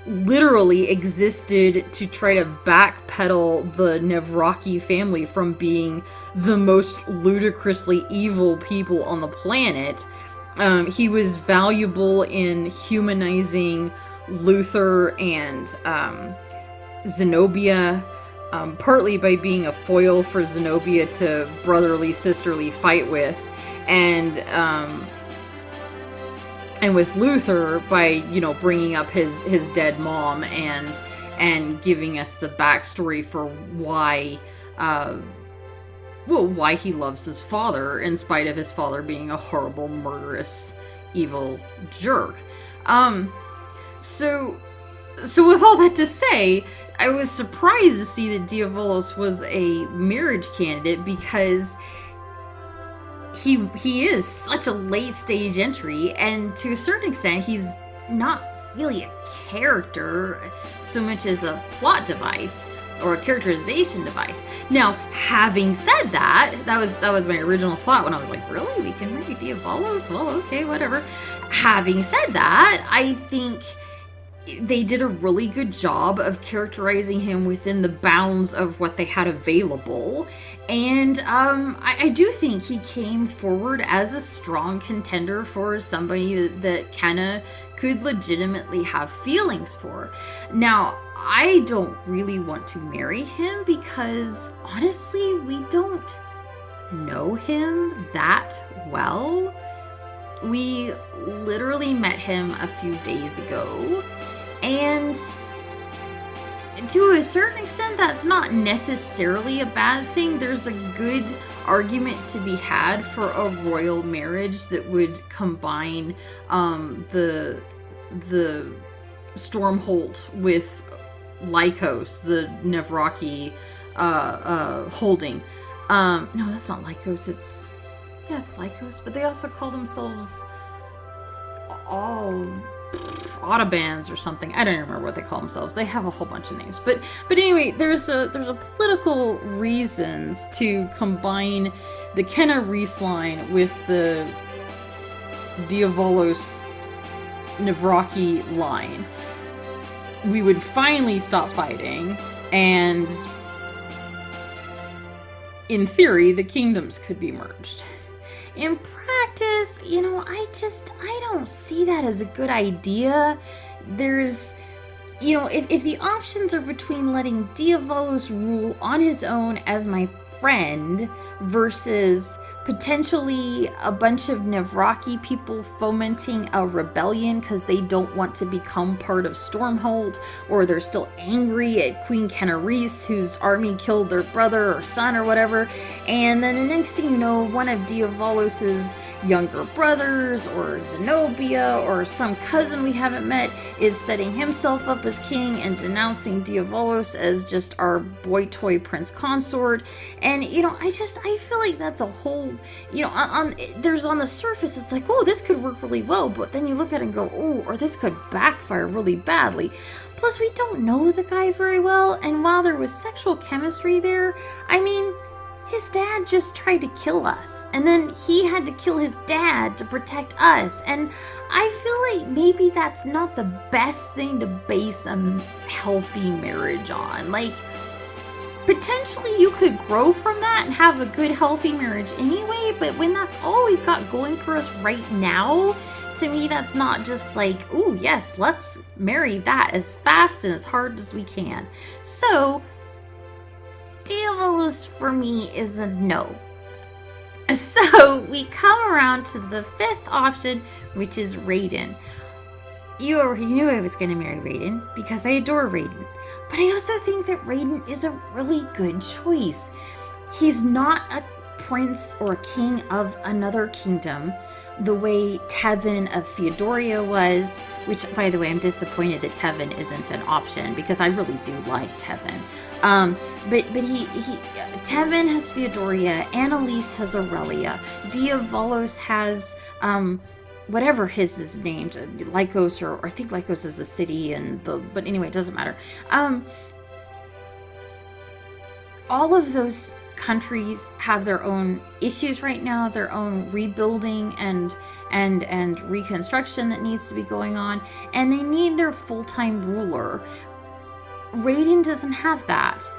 literally existed to try to backpedal the Nevraki family from being the most ludicrously evil people on the planet. He was valuable in humanizing Luther and Zenobia, partly by being a foil for Zenobia to brotherly, sisterly fight with, and with Luther by, bringing up his dead mom and giving us the backstory for why he loves his father in spite of his father being a horrible, murderous, evil jerk. So with all that to say, I was surprised to see that Diavalos was a marriage candidate because he is such a late stage entry, and to a certain extent he's not really a character so much as a plot device or a characterization device. Now, having said that was my original thought when I was like, really? We can marry Diavalos? Well, okay, whatever. Having said that, I think they did a really good job of characterizing him within the bounds of what they had available. And I do think he came forward as a strong contender for somebody that Kenna could legitimately have feelings for. Now, I don't really want to marry him because, honestly, we don't know him that well. We literally met him a few days ago, and to a certain extent, that's not necessarily a bad thing. There's a good argument to be had for a royal marriage that would combine the Stormholt with Lycos, the Nevraki holding. No, that's not Lycos. It's Lycos, but they also call themselves all Autobans or something. I don't remember what they call themselves. They have a whole bunch of names. But anyway, there's a political reasons to combine the Kenna Reese line with the Diavolos Navraki line, we would finally stop fighting, and in theory, the kingdoms could be merged. In practice, I don't see that as a good idea. There's, if the options are between letting Diavolos rule on his own as my friend versus potentially a bunch of Navraki people fomenting a rebellion because they don't want to become part of Stormhold, or they're still angry at Queen Kennerise, whose army killed their brother or son or whatever, and then the next thing you know, one of Diavolos's younger brothers or Zenobia or some cousin we haven't met is setting himself up as king and denouncing Diavolos as just our boy toy prince consort. And I feel like that's a whole, there's on the surface, it's like, oh, this could work really well, but then you look at it and go, oh, or this could backfire really badly. Plus, we don't know the guy very well, and while there was sexual chemistry there, his dad just tried to kill us, and then he had to kill his dad to protect us, and I feel like maybe that's not the best thing to base a healthy marriage on. Like, potentially you could grow from that and have a good, healthy marriage anyway, but when that's all we've got going for us right now, to me that's not just like, ooh, yes, let's marry that as fast and as hard as we can. So Diavolos for me is a no. So we come around to the fifth option, which is Raiden. You already knew I was going to marry Raiden because I adore Raiden. But I also think that Raiden is a really good choice. He's not a prince or king of another kingdom the way Tevin of Theodoria was, which, by the way, I'm disappointed that Tevin isn't an option because I really do like Tevin. But Tevin has Theodoria, Annalise has Aurelia, Diavolos has whatever his names, Lycos, or I think Lycos is the city, but anyway, it doesn't matter. All of those countries have their own issues right now, their own rebuilding and reconstruction that needs to be going on, and they need their full-time ruler. Raiden doesn't have that.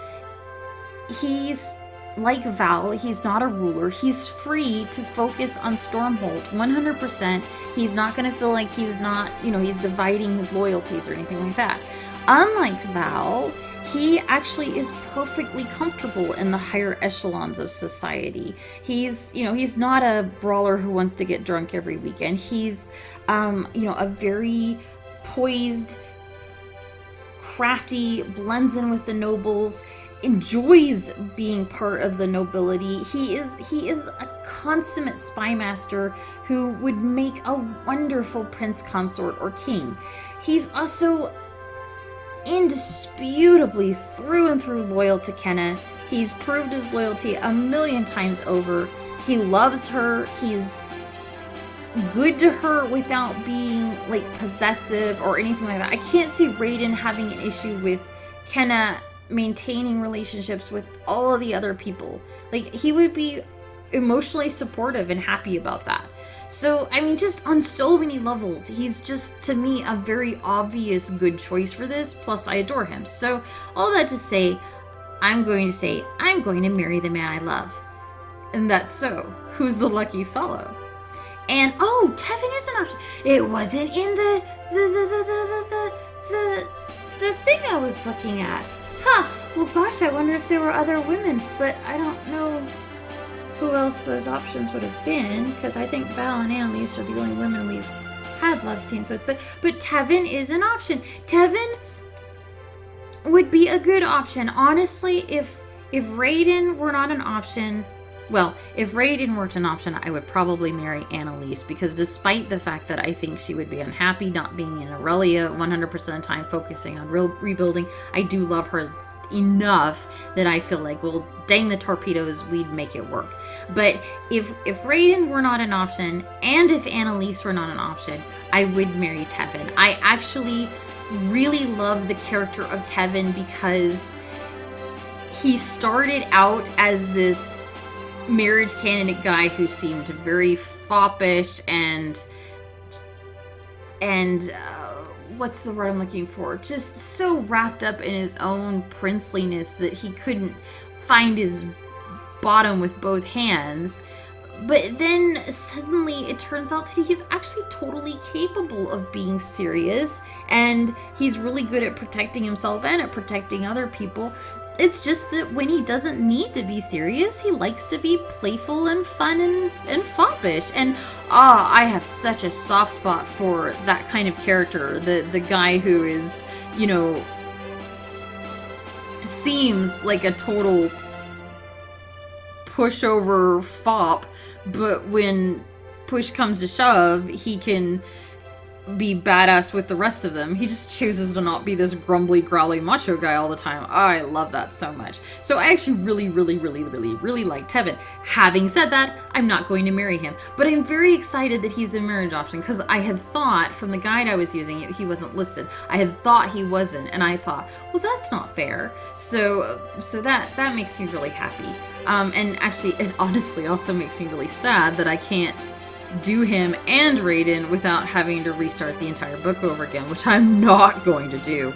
He's like Val, he's not a ruler. He's free to focus on Stormhold 100%. He's not going to feel like he's not, he's dividing his loyalties or anything like that. Unlike Val, he actually is perfectly comfortable in the higher echelons of society. He's not a brawler who wants to get drunk every weekend. He's, a very poised, crafty, blends in with the nobles, enjoys being part of the nobility. He is a consummate spy master who would make a wonderful prince consort or king. He's also indisputably through and through loyal to Kenna. He's proved his loyalty a million times over. He loves her. He's good to her without being like possessive or anything like that. I can't see Raiden having an issue with Kenna maintaining relationships with all of the other people. Like, he would be emotionally supportive and happy about that. So, just on so many levels, he's just, to me, a very obvious good choice for this, plus I adore him. So, all that to say, I'm going to marry the man I love. And that's so. Who's the lucky fellow? And, oh, Tevin is an option. It wasn't in the thing I was looking at. Huh, well gosh, I wonder if there were other women, but I don't know who else those options would have been, because I think Val and Annalise are the only women we've had love scenes with, but Tevin is an option. Tevin would be a good option. Honestly, if Raiden were not an option, well, if Raiden weren't an option, I would probably marry Annalise, because despite the fact that I think she would be unhappy not being in Aurelia 100% of the time, focusing on rebuilding, I do love her enough that I feel like, well, dang the torpedoes, we'd make it work. But if Raiden were not an option, and if Annalise were not an option, I would marry Tevin. I actually really love the character of Tevin because he started out as this marriage candidate guy who seemed very foppish and what's the word I'm looking for? Just so wrapped up in his own princeliness that he couldn't find his bottom with both hands. But then suddenly it turns out that he's actually totally capable of being serious, and he's really good at protecting himself and at protecting other people. It's just that when he doesn't need to be serious, he likes to be playful and fun and foppish. And I have such a soft spot for that kind of character. The guy who is, you know, seems like a total pushover fop, but when push comes to shove, he can be badass with the rest of them. He just chooses to not be this grumbly, growly macho guy all the time. I love that so much. So I actually really like Tevin. Having said that, I'm not going to marry him, but I'm very excited that he's a marriage option, because I had thought from the guide I was using, he wasn't listed. I had thought he wasn't, and I thought, well, that's not fair. So that makes me really happy. And actually, it honestly also makes me really sad that I can't do him and Raiden without having to restart the entire book over again, which I'm not going to do.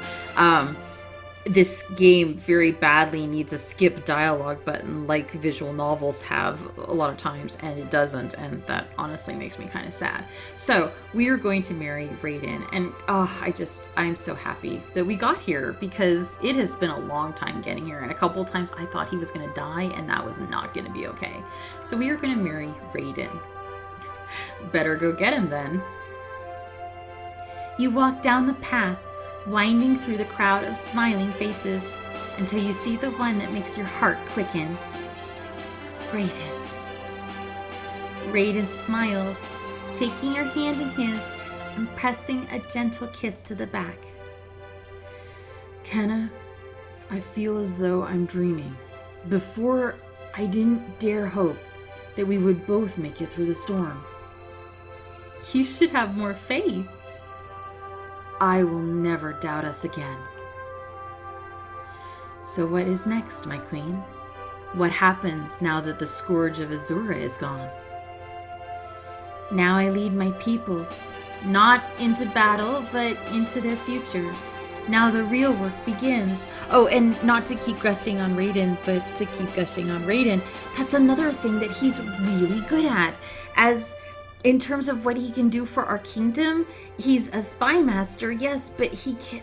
This game very badly needs a skip dialogue button like visual novels have a lot of times, and it doesn't, and that honestly makes me kind of sad. So we are going to marry Raiden, and I'm so happy that we got here, because it has been a long time getting here, and a couple of times I thought he was going to die, and that was not going to be okay. So we are going to marry Raiden. Better go get him then. You walk down the path, winding through the crowd of smiling faces, until you see the one that makes your heart quicken. Raiden. Raiden smiles, taking your hand in his and pressing a gentle kiss to the back. Kenna, I feel as though I'm dreaming. Before, I didn't dare hope that we would both make it through the storm. You should have more faith. I will never doubt us again. So what is next, my queen? What happens now that the scourge of Asura is gone? Now I lead my people, not into battle, but into their future. Now the real work begins. Oh, and not to keep gushing on Raiden, but to keep gushing on Raiden, that's another thing that he's really good at. As in terms of what he can do for our kingdom, he's a spy master, yes, but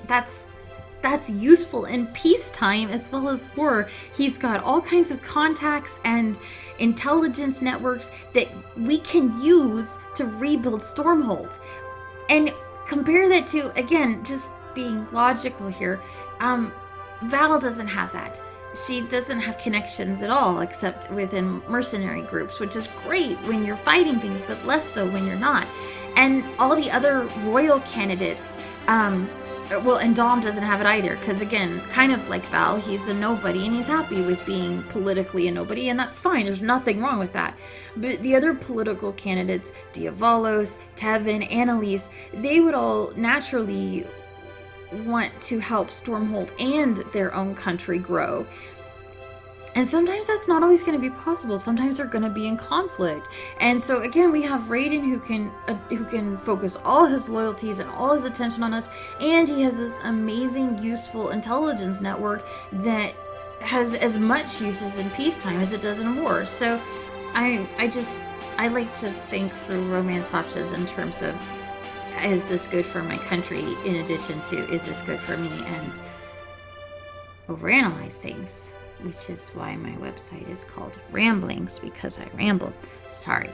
that's useful in peacetime as well as war. He's got all kinds of contacts and intelligence networks that we can use to rebuild Stormhold. And compare that to, again, just being logical here, Val doesn't have that. She doesn't have connections at all, except within mercenary groups, which is great when you're fighting things, but less so when you're not. And all the other royal candidates, and Dom doesn't have it either, because again, kind of like Val, he's a nobody, and he's happy with being politically a nobody, and that's fine, there's nothing wrong with that. But the other political candidates, Diavalos, Tevin, Annalise, they would all naturally want to help Stormhold and their own country grow. And sometimes that's not always going to be possible. Sometimes they're going to be in conflict. And so again, we have Raiden who can focus all his loyalties and all his attention on us, and he has this amazing, useful intelligence network that has as much uses in peacetime as it does in war. So I like to think through romance options in terms of, is this good for my country, in addition to, is this good for me, and overanalyze things, which is why my website is called Ramblings, because I ramble. Sorry.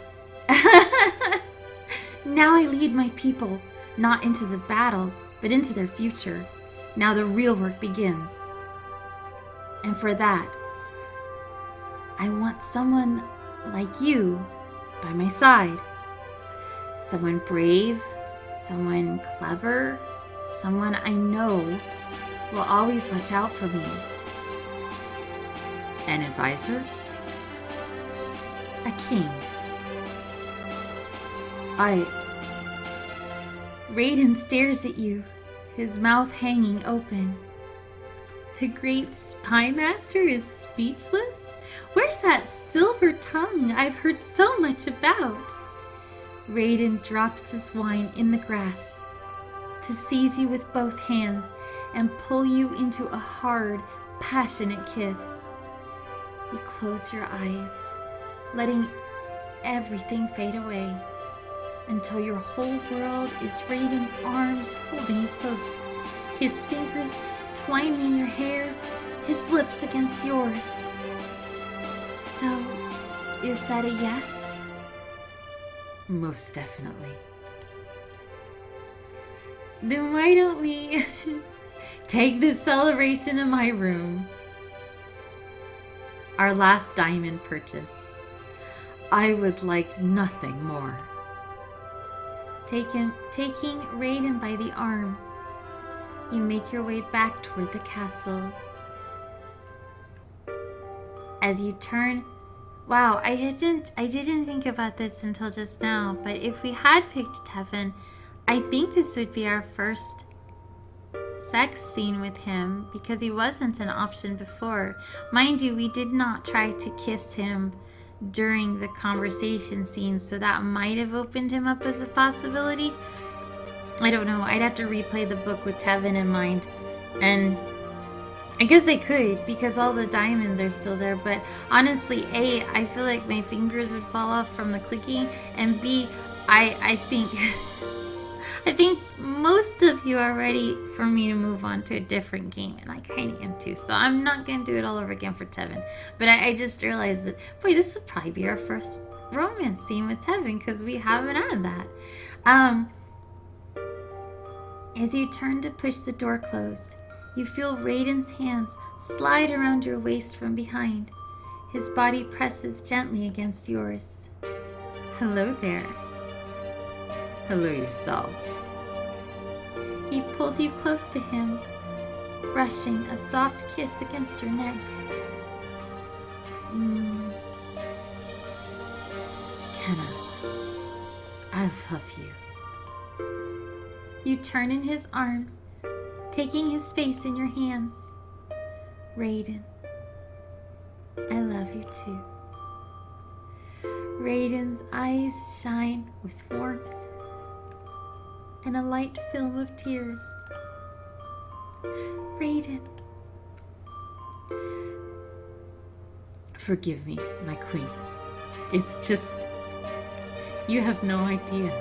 Now I lead my people, not into the battle, but into their future. Now the real work begins. And for that, I want someone like you by my side. Someone brave, someone clever, someone I know will always watch out for me. An advisor? A king. Raiden stares at you, his mouth hanging open. The great spy master is speechless? Where's that silver tongue I've heard so much about? Raiden drops his wine in the grass to seize you with both hands and pull you into a hard, passionate kiss. You close your eyes, letting everything fade away until your whole world is Raiden's arms holding you close, his fingers twining in your hair, his lips against yours. So, is that a yes? Most definitely. Then why don't we take this celebration in my room? Our last diamond purchase. I would like nothing more. Taking Raiden by the arm, you make your way back toward the castle. As you turn, wow, I didn't think about this until just now, but if we had picked Tevin, I think this would be our first sex scene with him because he wasn't an option before. Mind you, we did not try to kiss him during the conversation scene, so that might have opened him up as a possibility. I don't know. I'd have to replay the book with Tevin in mind, and I guess I could because all the diamonds are still there, but honestly, A, I feel like my fingers would fall off from the clicking, and B, I think I think most of you are ready for me to move on to a different game, and I kind of am too, so I'm not going to do it all over again for Tevin. But I just realized that, boy, this would probably be our first romance scene with Tevin, because we haven't had that. As you turn to push the door closed, you feel Raiden's hands slide around your waist from behind. His body presses gently against yours. Hello there. Hello yourself. He pulls you close to him, brushing a soft kiss against your neck. Kenna, I love you. You turn in his arms, taking his face in your hands. Raiden, I love you too. Raiden's eyes shine with warmth and a light film of tears. Raiden. Forgive me, my queen. It's just, you have no idea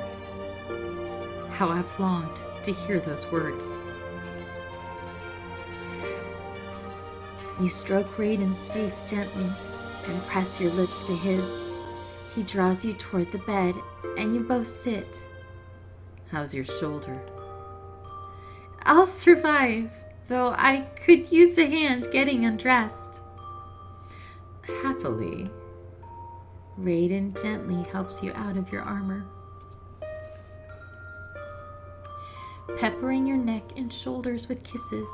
how I've longed to hear those words. You stroke Raiden's face gently and press your lips to his. He draws you toward the bed, and you both sit. How's your shoulder? I'll survive, though I could use a hand getting undressed. Happily. Raiden gently helps you out of your armor, peppering your neck and shoulders with kisses.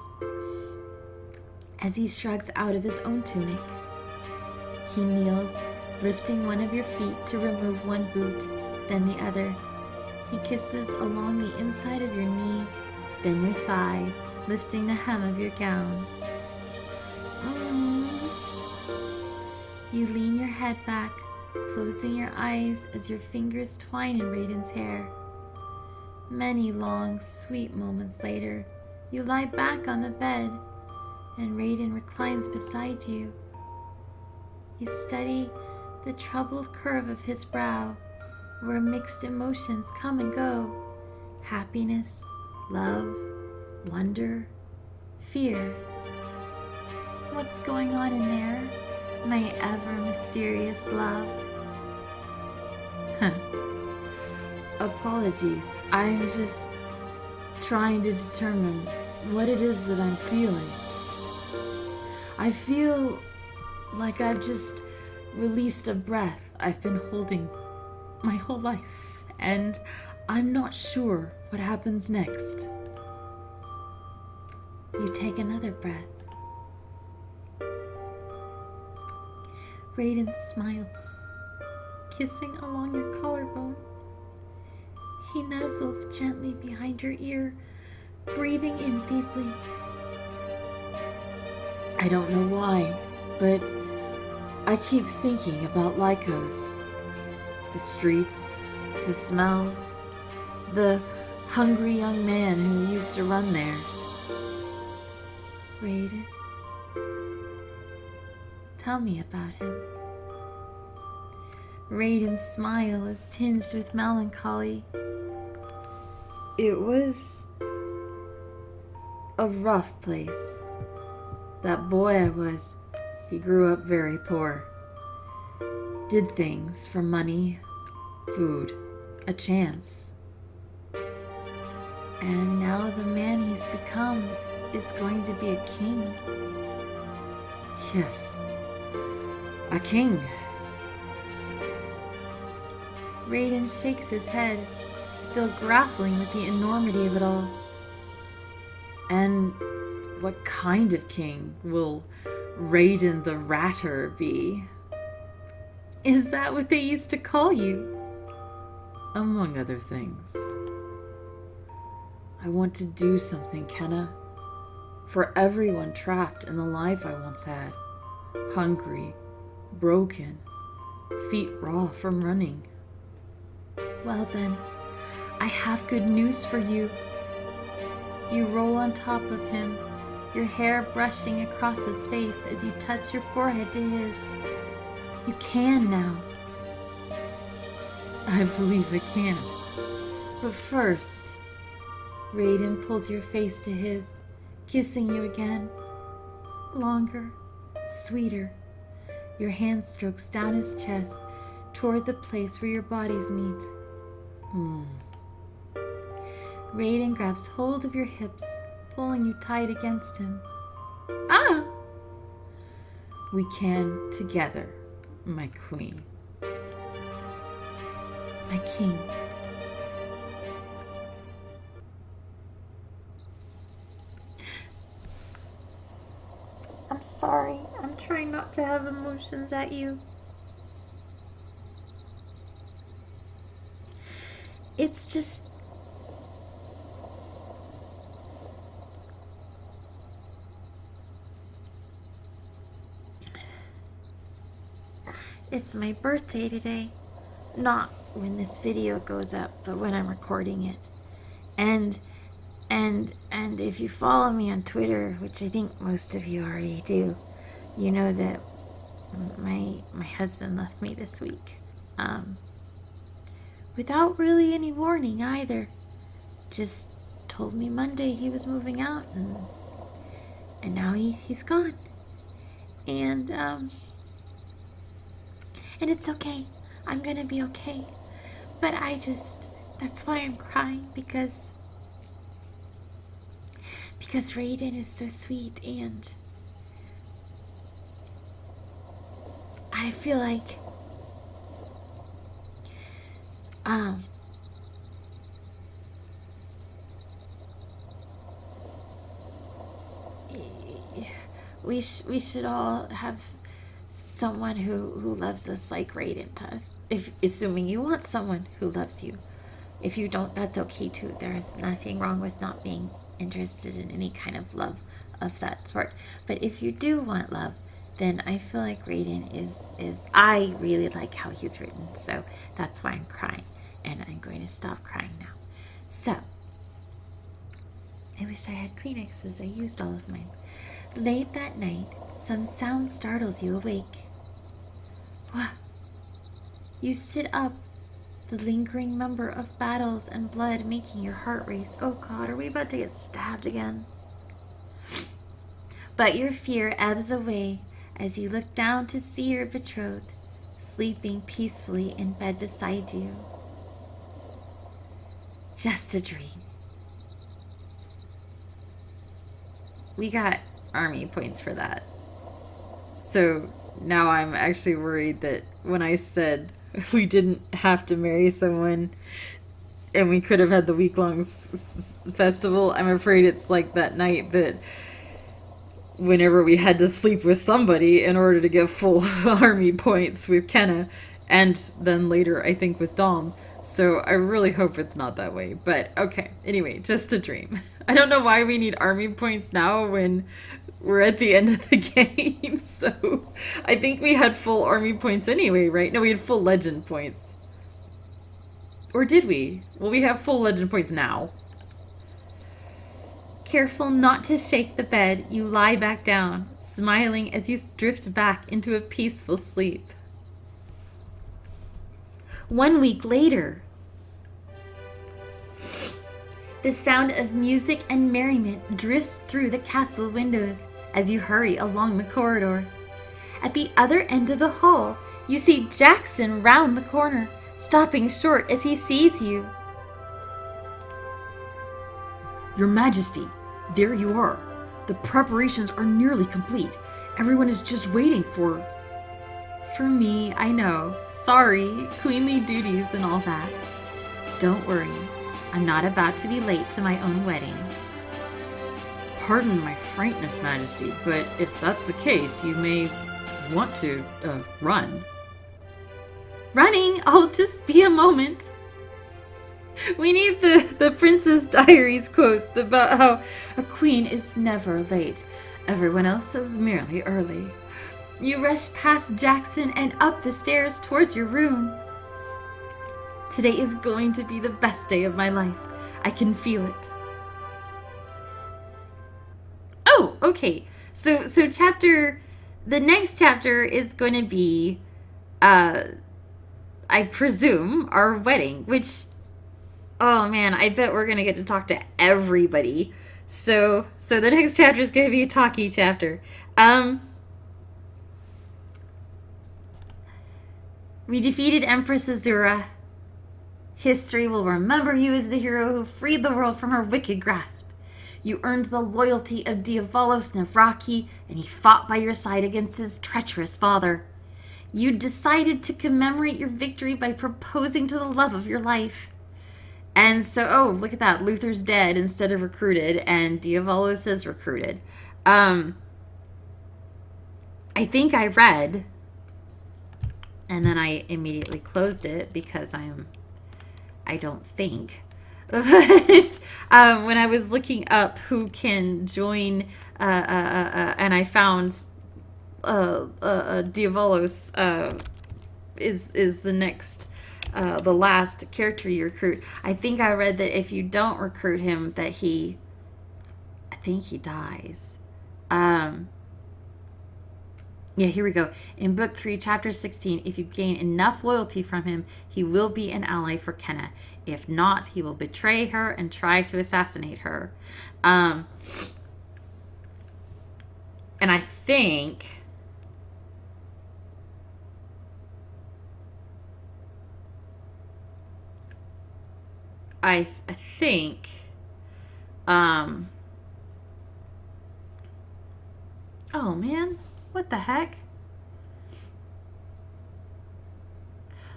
As he shrugs out of his own tunic, he kneels, lifting one of your feet to remove one boot, then the other. He kisses along the inside of your knee, then your thigh, lifting the hem of your gown. You lean your head back, closing your eyes as your fingers twine in Raiden's hair. Many long, sweet moments later, you lie back on the bed, and Raiden reclines beside you. You study the troubled curve of his brow, where mixed emotions come and go. Happiness, love, wonder, fear. What's going on in there, my ever mysterious love? Apologies, I'm just trying to determine what it is that I'm feeling. I feel like I've just released a breath I've been holding my whole life, and I'm not sure what happens next. You take another breath. Raiden smiles, kissing along your collarbone. He nuzzles gently behind your ear, breathing in deeply. I don't know why, but I keep thinking about Lycos. The streets, the smells, the hungry young man who used to run there. Raiden, tell me about him. Raiden's smile is tinged with melancholy. It was a rough place. That boy I was, he grew up very poor. Did things for money, food, a chance. And now the man he's become is going to be a king. Yes, a king. Raiden shakes his head, still grappling with the enormity of it all. And what kind of king will Raiden the Ratter be? Is that what they used to call you? Among other things. I want to do something, Kenna. For everyone trapped in the life I once had. Hungry, broken, feet raw from running. Well then, I have good news for you. You roll on top of him, your hair brushing across his face as you touch your forehead to his. You can now. I believe I can. But first, Raiden pulls your face to his, kissing you again. Longer, sweeter. Your hand strokes down his chest toward the place where your bodies meet. Raiden grabs hold of your hips, pulling you tight against him. Ah! We can together, my queen. My king. I'm sorry. I'm trying not to have emotions at you. It's just... It's my birthday today. Not when this video goes up, but when I'm recording it. And if you follow me on Twitter, which I think most of you already do, you know that my husband left me this week. Without really any warning either. Just told me Monday he was moving out, and now he's gone. And it's okay. I'm gonna be okay. But that's why I'm crying, because Raiden is so sweet, and I feel like we should all have someone who loves us like Raiden does. Assuming you want someone who loves you. If you don't, that's okay too. There's nothing wrong with not being interested in any kind of love of that sort. But if you do want love, then I feel like Raiden is I really like how he's written. So that's why I'm crying. And I'm going to stop crying now. So, I wish I had Kleenexes. I used all of mine. Late that night, some sound startles you awake. What? You sit up, the lingering member of battles and blood making your heart race. Oh God, are we about to get stabbed again? But your fear ebbs away as you look down to see your betrothed, sleeping peacefully in bed beside you. Just a dream. We got army points for that. So now I'm actually worried that when I said we didn't have to marry someone and we could have had the week-long festival, I'm afraid it's like that night that whenever we had to sleep with somebody in order to get full army points with Kenna, and then later I think with Dom. So I really hope it's not that way. But okay, anyway, just a dream. I don't know why we need army points now when we're at the end of the game. So I think we had full army points anyway, right? No, we had full legend points. Or did we? Well, we have full legend points now. Careful not to shake the bed, you lie back down, smiling as you drift back into a peaceful sleep. 1 week later, the sound of music and merriment drifts through the castle windows as you hurry along the corridor. At the other end of the hall, you see Jackson round the corner, stopping short as he sees you. Your Majesty, there you are. The preparations are nearly complete. Everyone is just waiting for... For me, I know. Sorry, queenly duties and all that. Don't worry, I'm not about to be late to my own wedding. Pardon my frankness, Majesty, but if that's the case, you may want to, run. Running? I'll just be a moment. We need the Princess Diaries quote about how A queen is never late. Everyone else is merely early. you rush past Jackson and up the stairs towards your room. Today is going to be the best day of my life. I can feel it. Oh, okay. So the next chapter is going to be, I presume, our wedding, which, oh man, I bet we're going to get to talk to everybody. So the next chapter is going to be a talky chapter. We defeated Empress Asura. History will remember you as the hero who freed the world from her wicked grasp. You earned the loyalty of Diavalos Navraki, and he fought by your side against his treacherous father. You decided to commemorate your victory by proposing to the love of your life. And so, oh, look at that. Luther's dead instead of recruited, and Diavalos is recruited. I think I read, and then I immediately closed it because I don't think. But when I was looking up who can join, and I found Diavalos is the next, the last character you recruit. I think I read that if you don't recruit him, that I think he dies. Yeah, here we go. In Book 3, Chapter 16, if you gain enough loyalty from him, he will be an ally for Kenna. If not, he will betray her and try to assassinate her. And I think... I think... Oh, man. What the heck?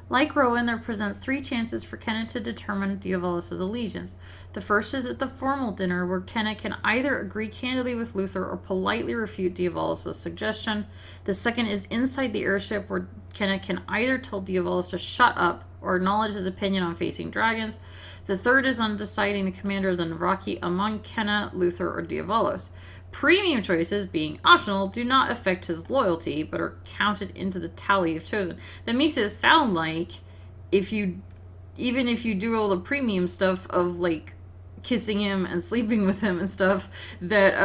Like Rowan, there presents 3 chances for Kenna to determine Diavalos' allegiance. The first is at the formal dinner, where Kenna can either agree candidly with Luther or politely refute Diavalos' suggestion. The second is inside the airship, where Kenna can either tell Diavalos to shut up or acknowledge his opinion on facing dragons. The third is on deciding the commander of the Navraki among Kenna, Luther, or Diavalos. Premium choices, being optional, do not affect his loyalty, but are counted into the tally of chosen. That makes it sound like even if you do all the premium stuff of like kissing him and sleeping with him and stuff, that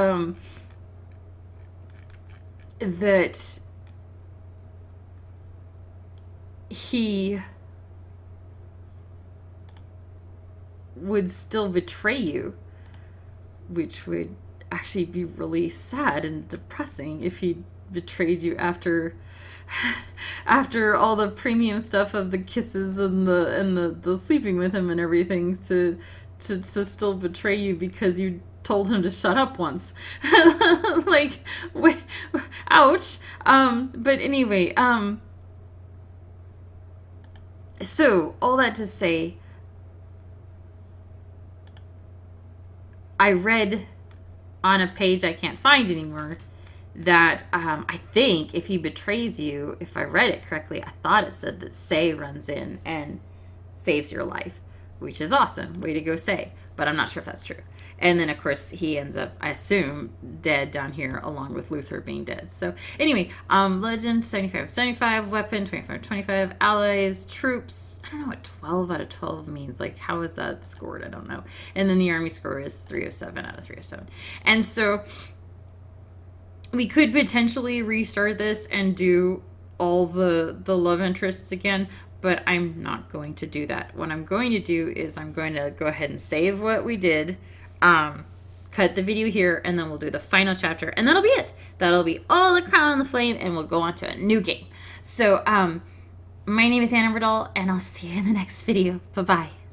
he would still betray you, which would actually be really sad and depressing if he betrayed you after all the premium stuff of the kisses and the sleeping with him and everything to still betray you because you told him to shut up once. Like, ouch. But anyway, so all that to say, I read on a page I can't find anymore that I think if he betrays you, if I read it correctly, I thought it said that Say runs in and saves your life, which is awesome. Way to go, Say. but I'm not sure if that's true. And then, of course, he ends up, I assume, dead down here, along with Luther being dead. So, anyway, legend, 75/75, weapon, 25/25, allies, troops. I don't know what 12 out of 12 means. Like, how is that scored? I don't know. And then the army score is 307 out of 307. And so, we could potentially restart this and do all the love interests again, but I'm not going to do that. What I'm going to do is I'm going to go ahead and save what we did, cut the video here, and then we'll do the final chapter, and that'll be it. That'll be all the Crown and the Flame, and we'll go on to a new game. So, my name is Anna Riddle, and I'll see you in the next video. Bye-bye.